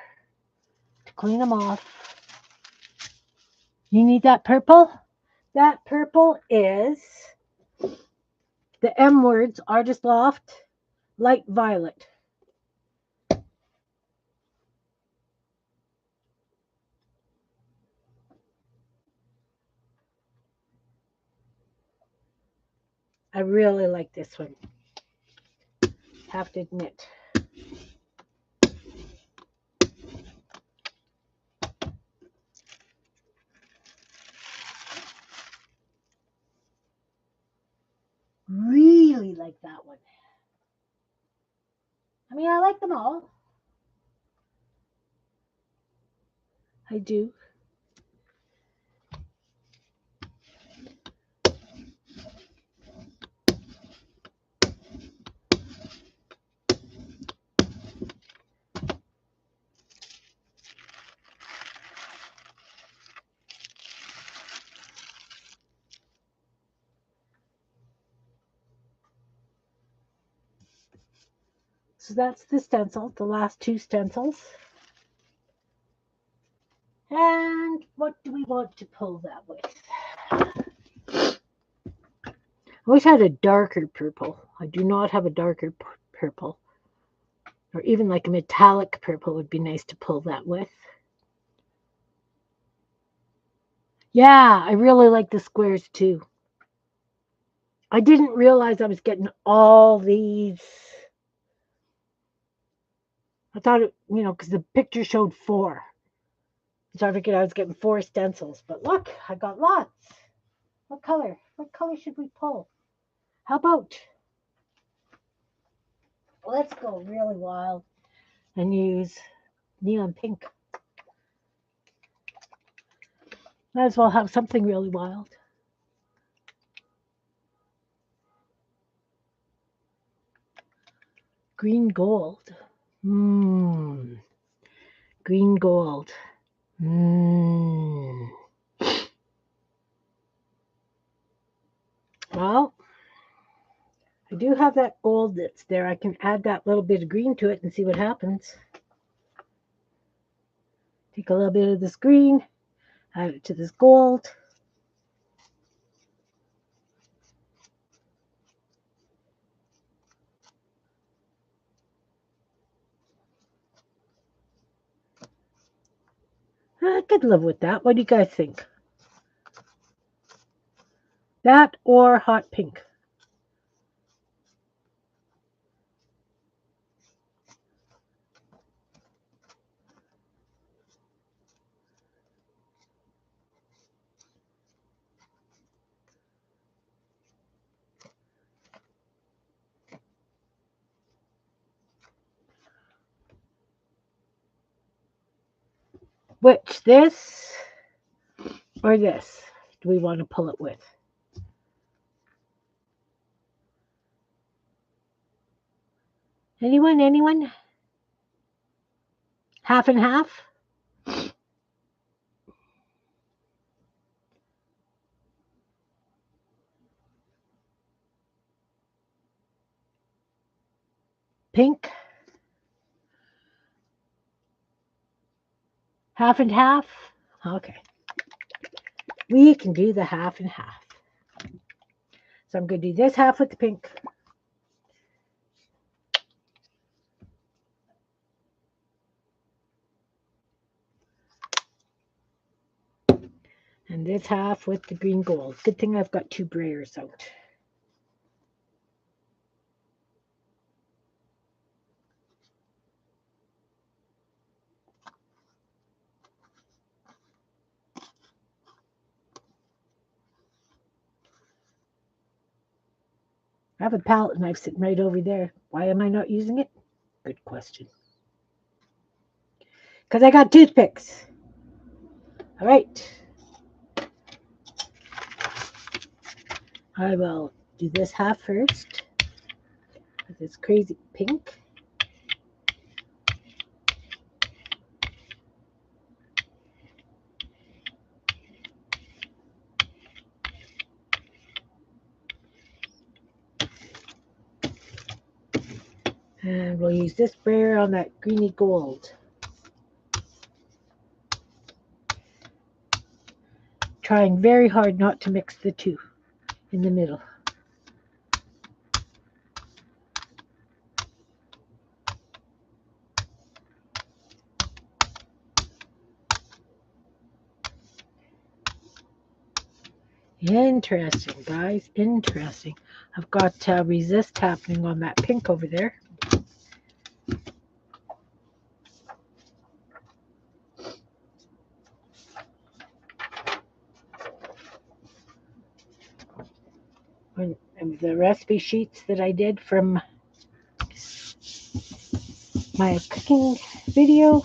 to clean them off. You need that purple? That purple is the M Words Artist Loft Light Violet. I really like this one. Have to admit. like that one. I mean, I like them all. I do. So that's the stencil, the last two stencils. And what do we want to pull that with? I wish I had a darker purple. I do not have a darker purple. Or even like a metallic purple would be nice to pull that with. Yeah, I really like the squares too. I didn't realize I was getting all these. I thought it, because the picture showed 4. So I figured I was getting 4 stencils. But look, I got lots. What color? What color should we pull? How about? Let's go really wild and use neon pink. Might as well have something really wild. Green gold. Green gold. Well, I do have that gold that's there. I can add that little bit of green to it and see what happens. Take a little bit of this green, add it to this gold. I could live with that. What do you guys think? That or hot pink? Which, this or this, do we want to pull it with? Anyone? Half and half? Pink? Half and half? Okay. We can do the half and half. So I'm going to do this half with the pink. And this half with the green gold. Good thing I've got 2 brayers out. I have a palette knife sitting right over there. Why am I not using it? Good question. Because I got toothpicks. All right. I will do this half first with this crazy pink. And we'll use this brayer on that greeny gold. Trying very hard not to mix the two in the middle. Interesting, guys. Interesting. I've got resist happening on that pink over there. and the recipe sheets that I did from my cooking video.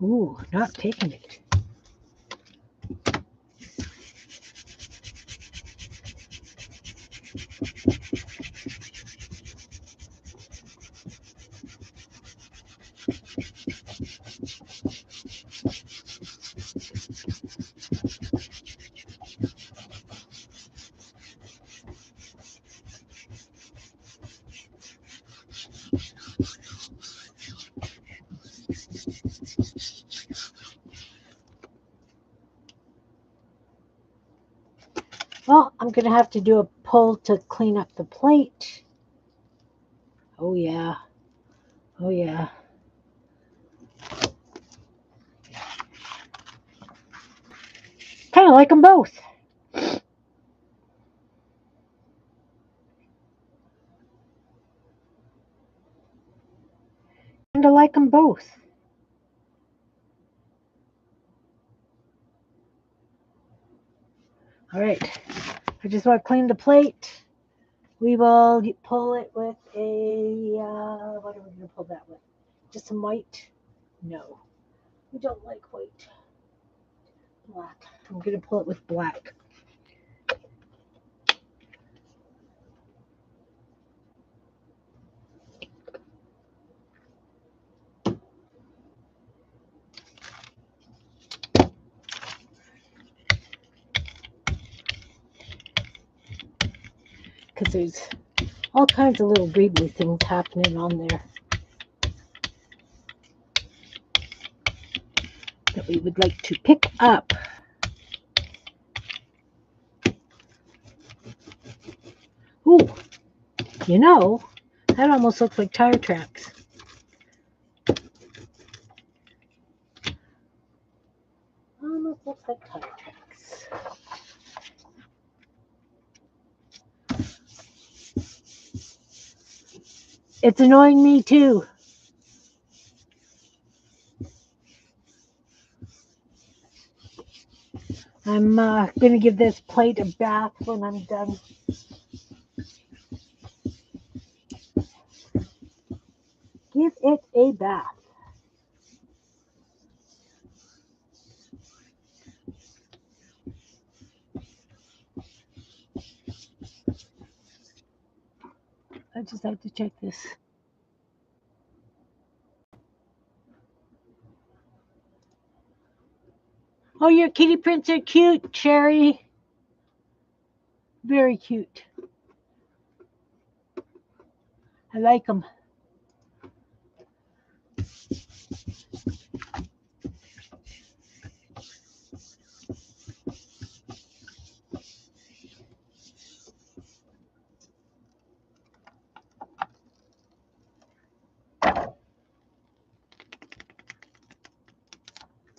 Ooh, not taking it. Well, I'm going to have to do a pull to clean up the plate. Oh, yeah. Oh, yeah. Kind of like them both. Kind of like them both. All right. I just want to clean the plate. We will pull it with a, what are we going to pull that with? Just some white? No. We don't like white. Black. I'm going to pull it with black. Because there's all kinds of little greebly things happening on there that we would like to pick up. Ooh, you know, that almost looks like tire tracks. Almost looks like tire tracks. It's annoying me too. I'm going to give this plate a bath when I'm done. Give it a bath. I just have to check this. Oh, your kitty prints are cute, Cherry. Very cute. I like them.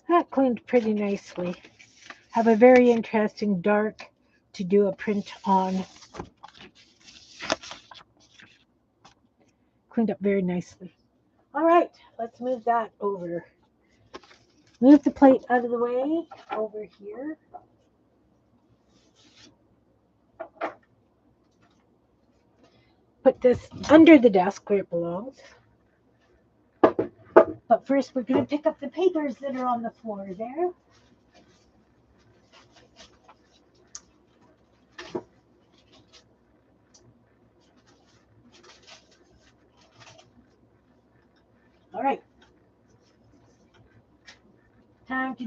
That cleaned pretty nicely. Have a very interesting dark to do a print on. Cleaned up very nicely. All right, let's move that over. Move the plate out of the way over here. Put this under the desk where it belongs. But first, we're going to pick up the papers that are on the floor there. All right.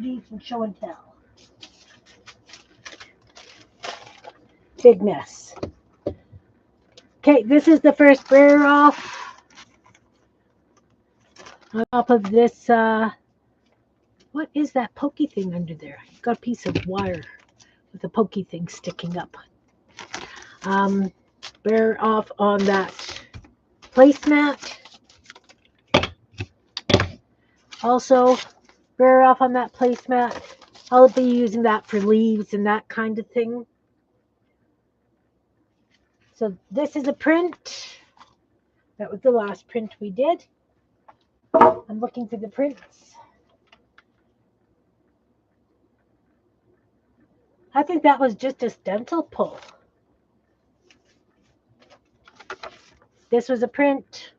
tragedies and show and tell. Big mess. Okay, this is the first brayer off. On top of this, what is that pokey thing under there? Got a piece of wire with a pokey thing sticking up. Brayer off on that placemat. Also, brayer off on that placemat. I'll be using that for leaves and that kind of thing. So this is a print. That was the last print we did. I'm looking for the prints. I think that was just a stencil pull. This was a print.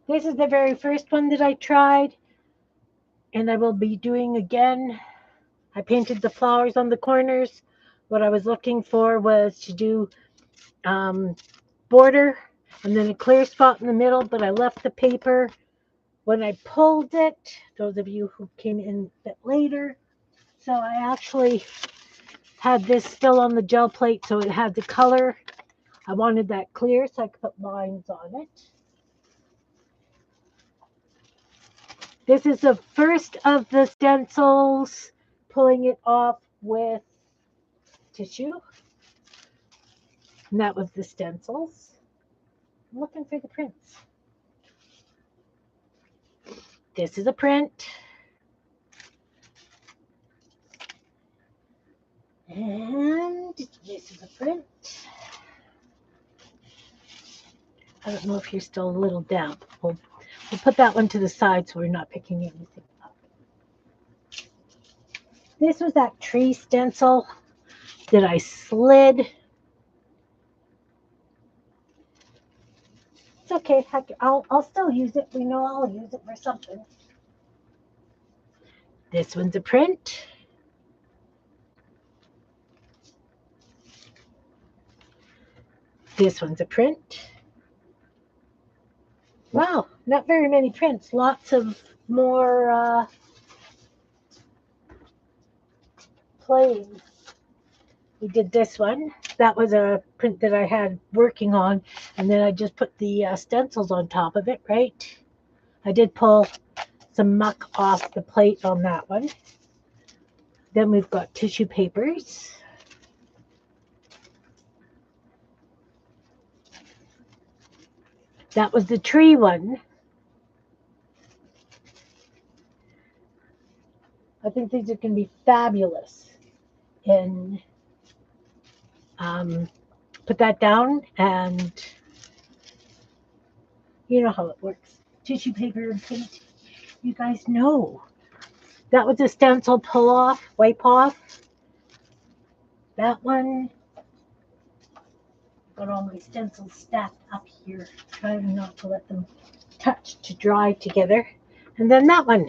This is the very first one that I tried, and I will be doing again. I painted the flowers on the corners. What I was looking for was to do border and then a clear spot in the middle, but I left the paper. When I pulled it, those of you who came in a bit later, so I actually had this still on the gel plate, so it had the color. I wanted that clear so I could put lines on it. This is the first of the stencils, pulling it off with tissue. And that was the stencils. I'm looking for the prints. This is a print. And this is a print. I don't know if you're still a little damp. We'll put that one to the side so we're not picking anything up. This was that tree stencil that I slid. It's okay. I'll still use it. We know I'll use it for something. This one's a print. This one's a print. Wow, not very many prints. Lots of more playing. We did this one. That was a print that I had working on, and then I just put the stencils on top of it, right? I did pull some muck off the plate on that one. Then we've got tissue papers. That was the tree one. I think these are going to be fabulous. And put that down, and you know how it works. Tissue paper and paint. You guys know. That was a stencil pull off, wipe off. That one. Got all my stencils stacked up here, trying not to let them touch to dry together. And then that one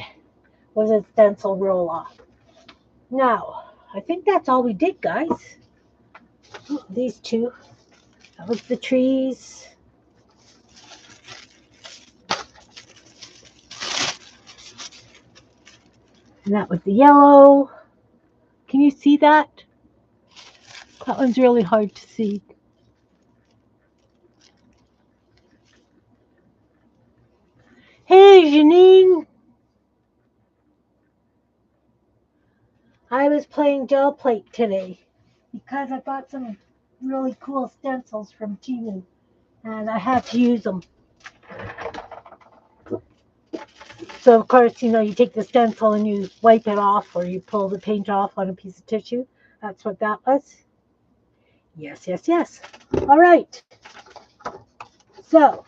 was a stencil roll off. Now, I think that's all we did, guys. Oh, these two. That was the trees. And that was the yellow. Can you see that? That one's really hard to see. Hey, Janine. I was playing gel plate today because I got some really cool stencils from Temu, and I had to use them. So, of course, you know, you take the stencil and you wipe it off, or you pull the paint off on a piece of tissue. That's what that was. Yes, yes, yes. All right. So,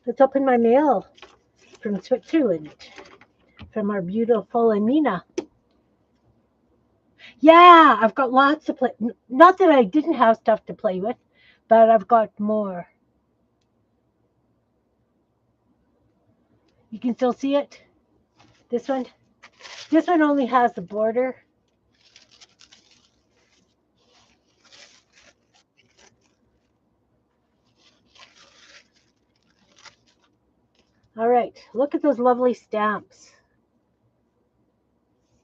let's open my mail from Switzerland, from our beautiful Amina. Yeah, I've got lots to play. Not that I didn't have stuff to play with, but I've got more. You can still see it? This one? This one only has the border. All right, look at those lovely stamps.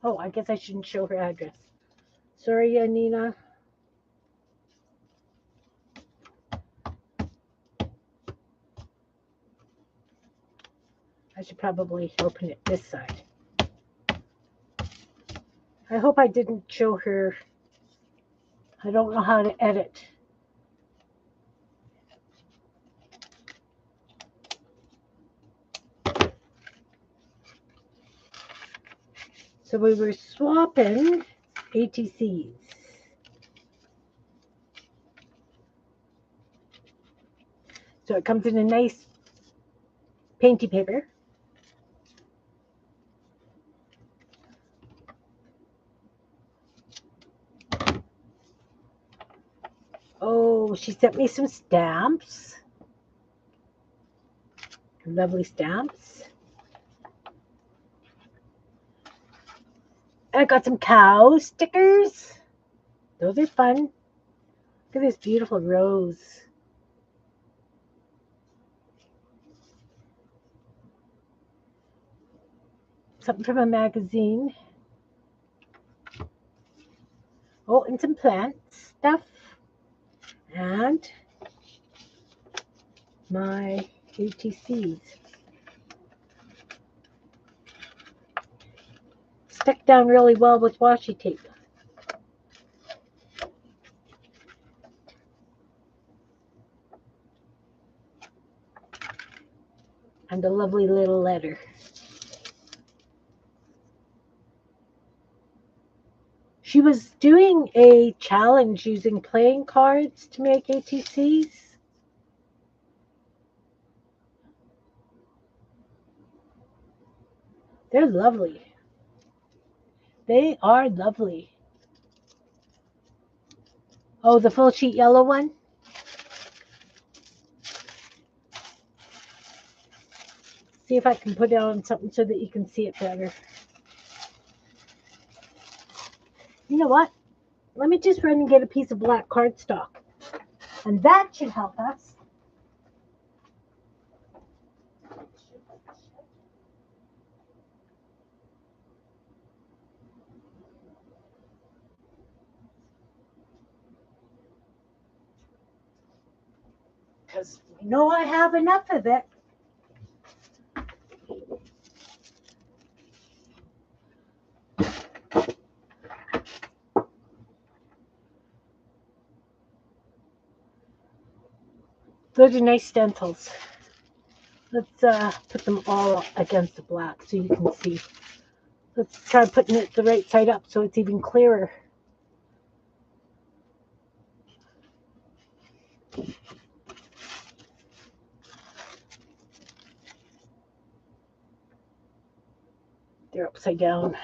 Oh, I guess I shouldn't show her address. Sorry, Anina. I should probably open it this side. I hope I didn't show her. I don't know how to edit. So we were swapping ATCs. So it comes in a nice painty paper. Oh, she sent me some stamps. Lovely stamps. And I got some cow stickers. Those are fun. Look at this beautiful rose. Something from a magazine. Oh, and some plant stuff. And my ATCs. Stuck down really well with washi tape. And a lovely little letter. She was doing a challenge using playing cards to make ATCs. They're lovely. They are lovely. Oh, the full sheet yellow one? See if I can put it on something so that you can see it better. You know what? Let me just run and get a piece of black cardstock. And that should help us. Because we know I have enough of it. Those are nice stencils. Let's put them all against the black so you can see. Let's try putting it the right side up so it's even clearer. They're upside down.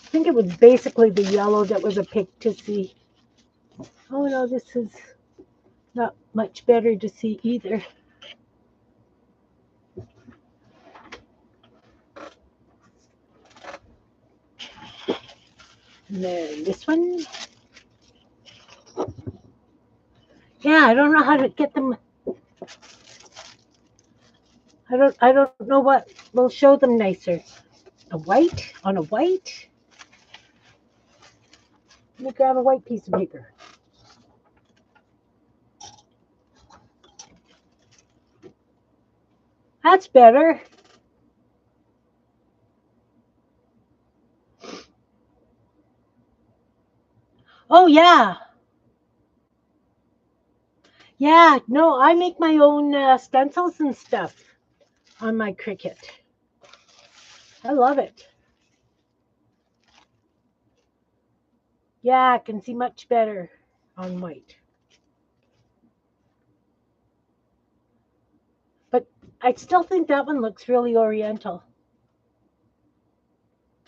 I think it was basically the yellow that was a pick to see. Oh no, this is not much better to see either. And then this one. Yeah, I don't know how to get them. I don't know what will show them nicer. A white on a white? Let me grab a white piece of paper. That's better. Oh, yeah. Yeah, no, I make my own stencils and stuff on my Cricut. I love it. Yeah, I can see much better on white. But I still think that one looks really oriental.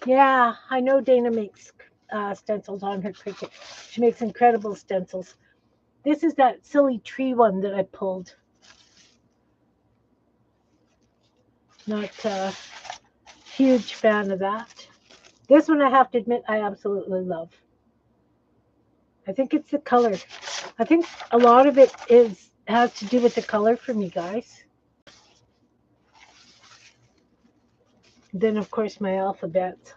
Yeah, I know Dana makes stencils on her Cricut. She makes incredible stencils. This is that silly tree one that I pulled. Not a huge fan of that. This one I have to admit I absolutely love. I think it's the color. I think a lot of it has to do with the color for me, guys. Then, of course, my alphabet.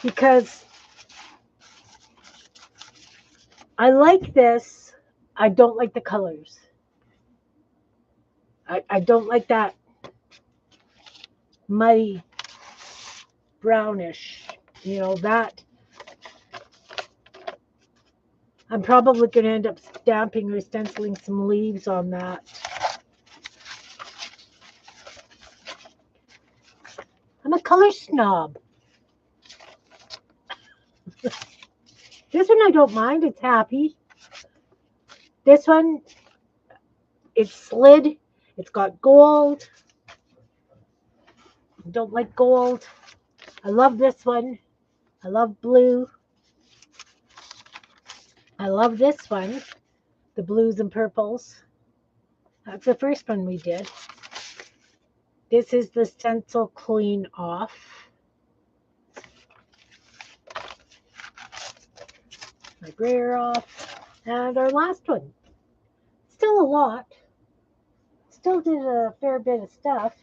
Because I like this. I don't like the colors. I don't like that muddy brownish. You know, that I'm probably going to end up stamping or stenciling some leaves on that. I'm a color snob. This one I don't mind. It's happy. This one, it's slid. It's got gold. Don't like gold. I love this one. I love blue. I love this one. The blues and purples. That's the first one we did. This is the stencil clean off. My grayer off. And our last one. Still a lot. Still did a fair bit of stuff.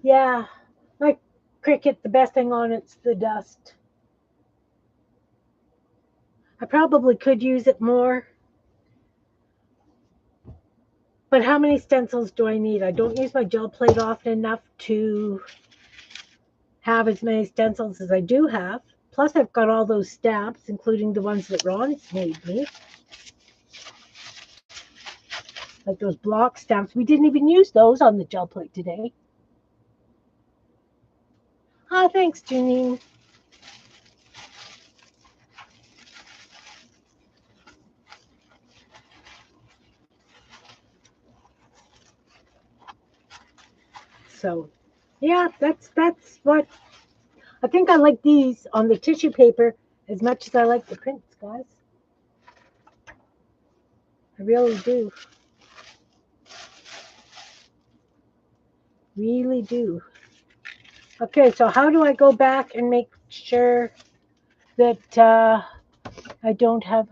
Yeah, my Cricut, the best thing on it's the dust. I probably could use it more. But how many stencils do I need? I don't use my gel plate often enough to have as many stencils as I do have. Plus, I've got all those stamps, including the ones that Ron's made me. Like those block stamps. We didn't even use those on the gel plate today. Ah, thanks, Janine. So, yeah, that's what I think. I like these on the tissue paper as much as I like the prints, guys. I really do. Really do. Okay, so how do I go back and make sure that I don't have...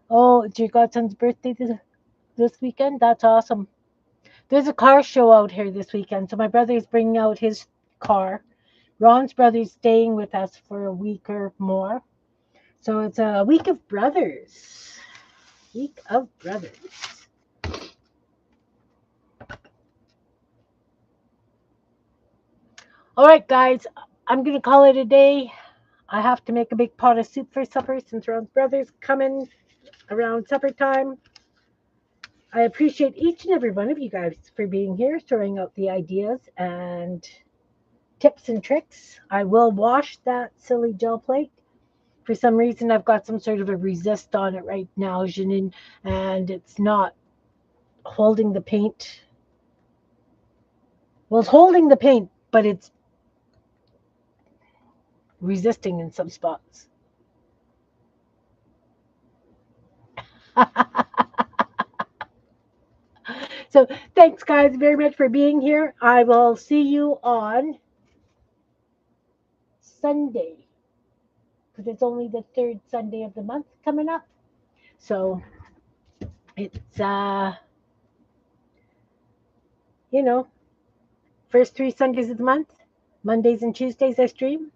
Oh, it's your godson's birthday this weekend? That's awesome. There's a car show out here this weekend, so my brother's bringing out his car. Ron's brother's staying with us for a week or more. So it's a week of brothers. Week of brothers. All right, guys, I'm going to call it a day. I have to make a big pot of soup for supper since Ron's brother's coming around supper time. I appreciate each and every one of you guys for being here, throwing out the ideas and tips and tricks. I will wash that silly gel plate. For some reason, I've got some sort of a resist on it right now, Janine, and it's not holding the paint. Well, it's holding the paint, but it's resisting in some spots. So thanks, guys, very much for being here. I will see you on Sunday, because it's only the third Sunday of the month coming up. So it's, first 3 Sundays of the month, Mondays and Tuesdays I stream,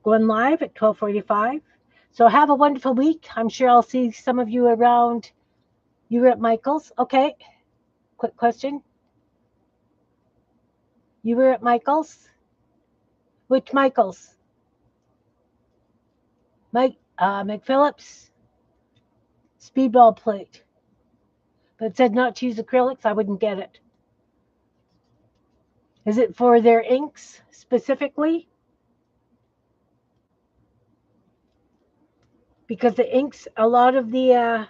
going live at 12:45. So have a wonderful week. I'm sure I'll see some of you around. You were at Michael's. Okay. Quick question. You were at Michael's? Which Michael's? McPhillips? Speedball plate. But it said not to use acrylics. I wouldn't get it. Is it for their inks specifically? Because the inks, a lot of the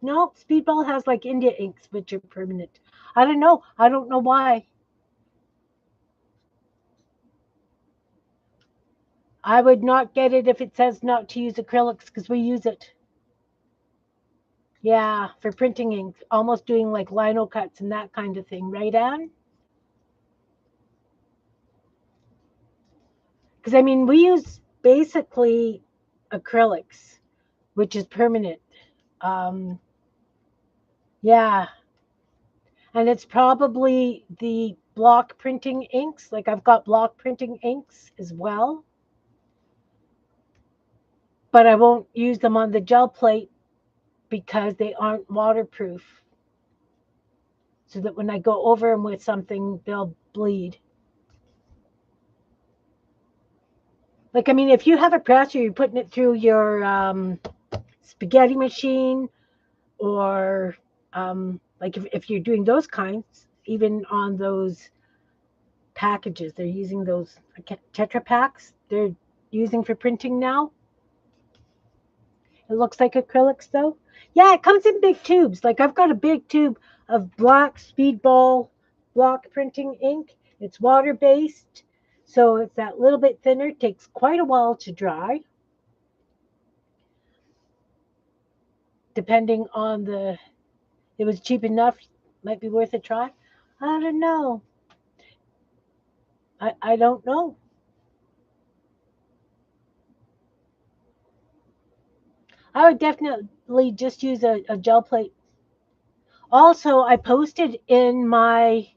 No, Speedball has like India inks, which are permanent. I don't know. I don't know why. I would not get it if it says not to use acrylics because we use it. Yeah, for printing ink, almost doing like lino cuts and that kind of thing, right, Anne? Because I mean, we use basically acrylics, which is permanent. Um, yeah, and it's probably the block printing inks. Like I've got block printing inks as well, but I won't use them on the gel plate because they aren't waterproof. So that when I go over them with something, they'll bleed. Like, I mean, if you have a press or you're putting it through your spaghetti machine or like if you're doing those kinds, even on those packages, they're using those Tetra packs they're using for printing now. It looks like acrylics though. Yeah, it comes in big tubes. Like I've got a big tube of black Speedball block printing ink. It's water based, so it's that little bit thinner. It takes quite a while to dry, depending on the. It was cheap enough, might be worth a try. I don't know. I don't know. I would definitely just use a gel plate. Also, I posted in my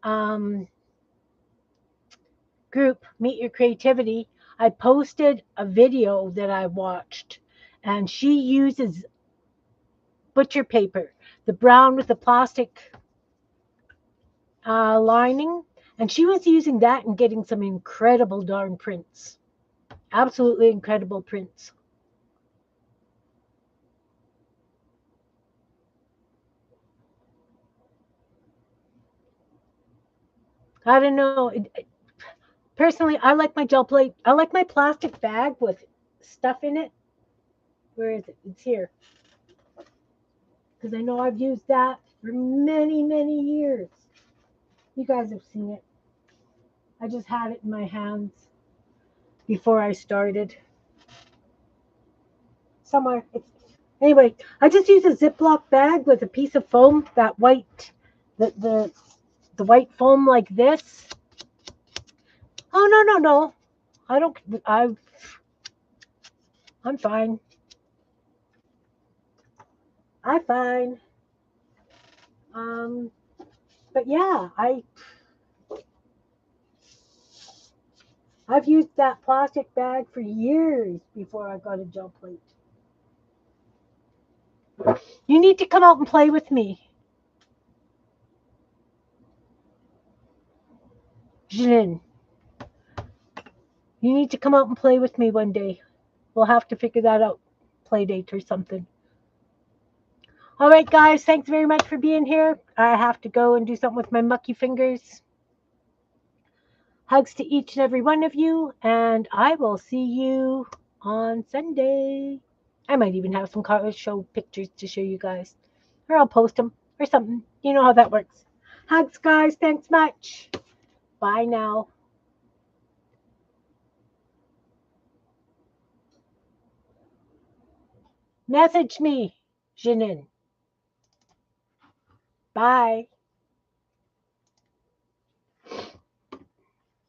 um, group, Meet Your Creativity, I posted a video that I watched, and she uses butcher paper, the brown with the plastic lining, and she was using that and getting some incredible darn prints. Absolutely incredible prints. I don't know. Personally, I like my gel plate. I like my plastic bag with stuff in it. Where is it? It's here. Because I know I've used that for many, many years. You guys have seen it. I just had it in my hands before I started. Somewhere. Anyway, I just use a Ziploc bag with a piece of foam, that white, the white foam like this. Oh no no no! I don't. I'm fine. I'm fine. Um, but yeah, I've used that plastic bag for years before I got a gel plate. You need to come out and play with me, Jin. You need to come out and play with me one day. We'll have to figure that out, play date or something. All right, guys, thanks very much for being here. I have to go and do something with my mucky fingers. Hugs to each and every one of you, and I will see you on Sunday. I might even have some car show pictures to show you guys, or I'll post them or something. You know how that works. Hugs, guys. Thanks much. Bye now. Message me, Janine. Bye.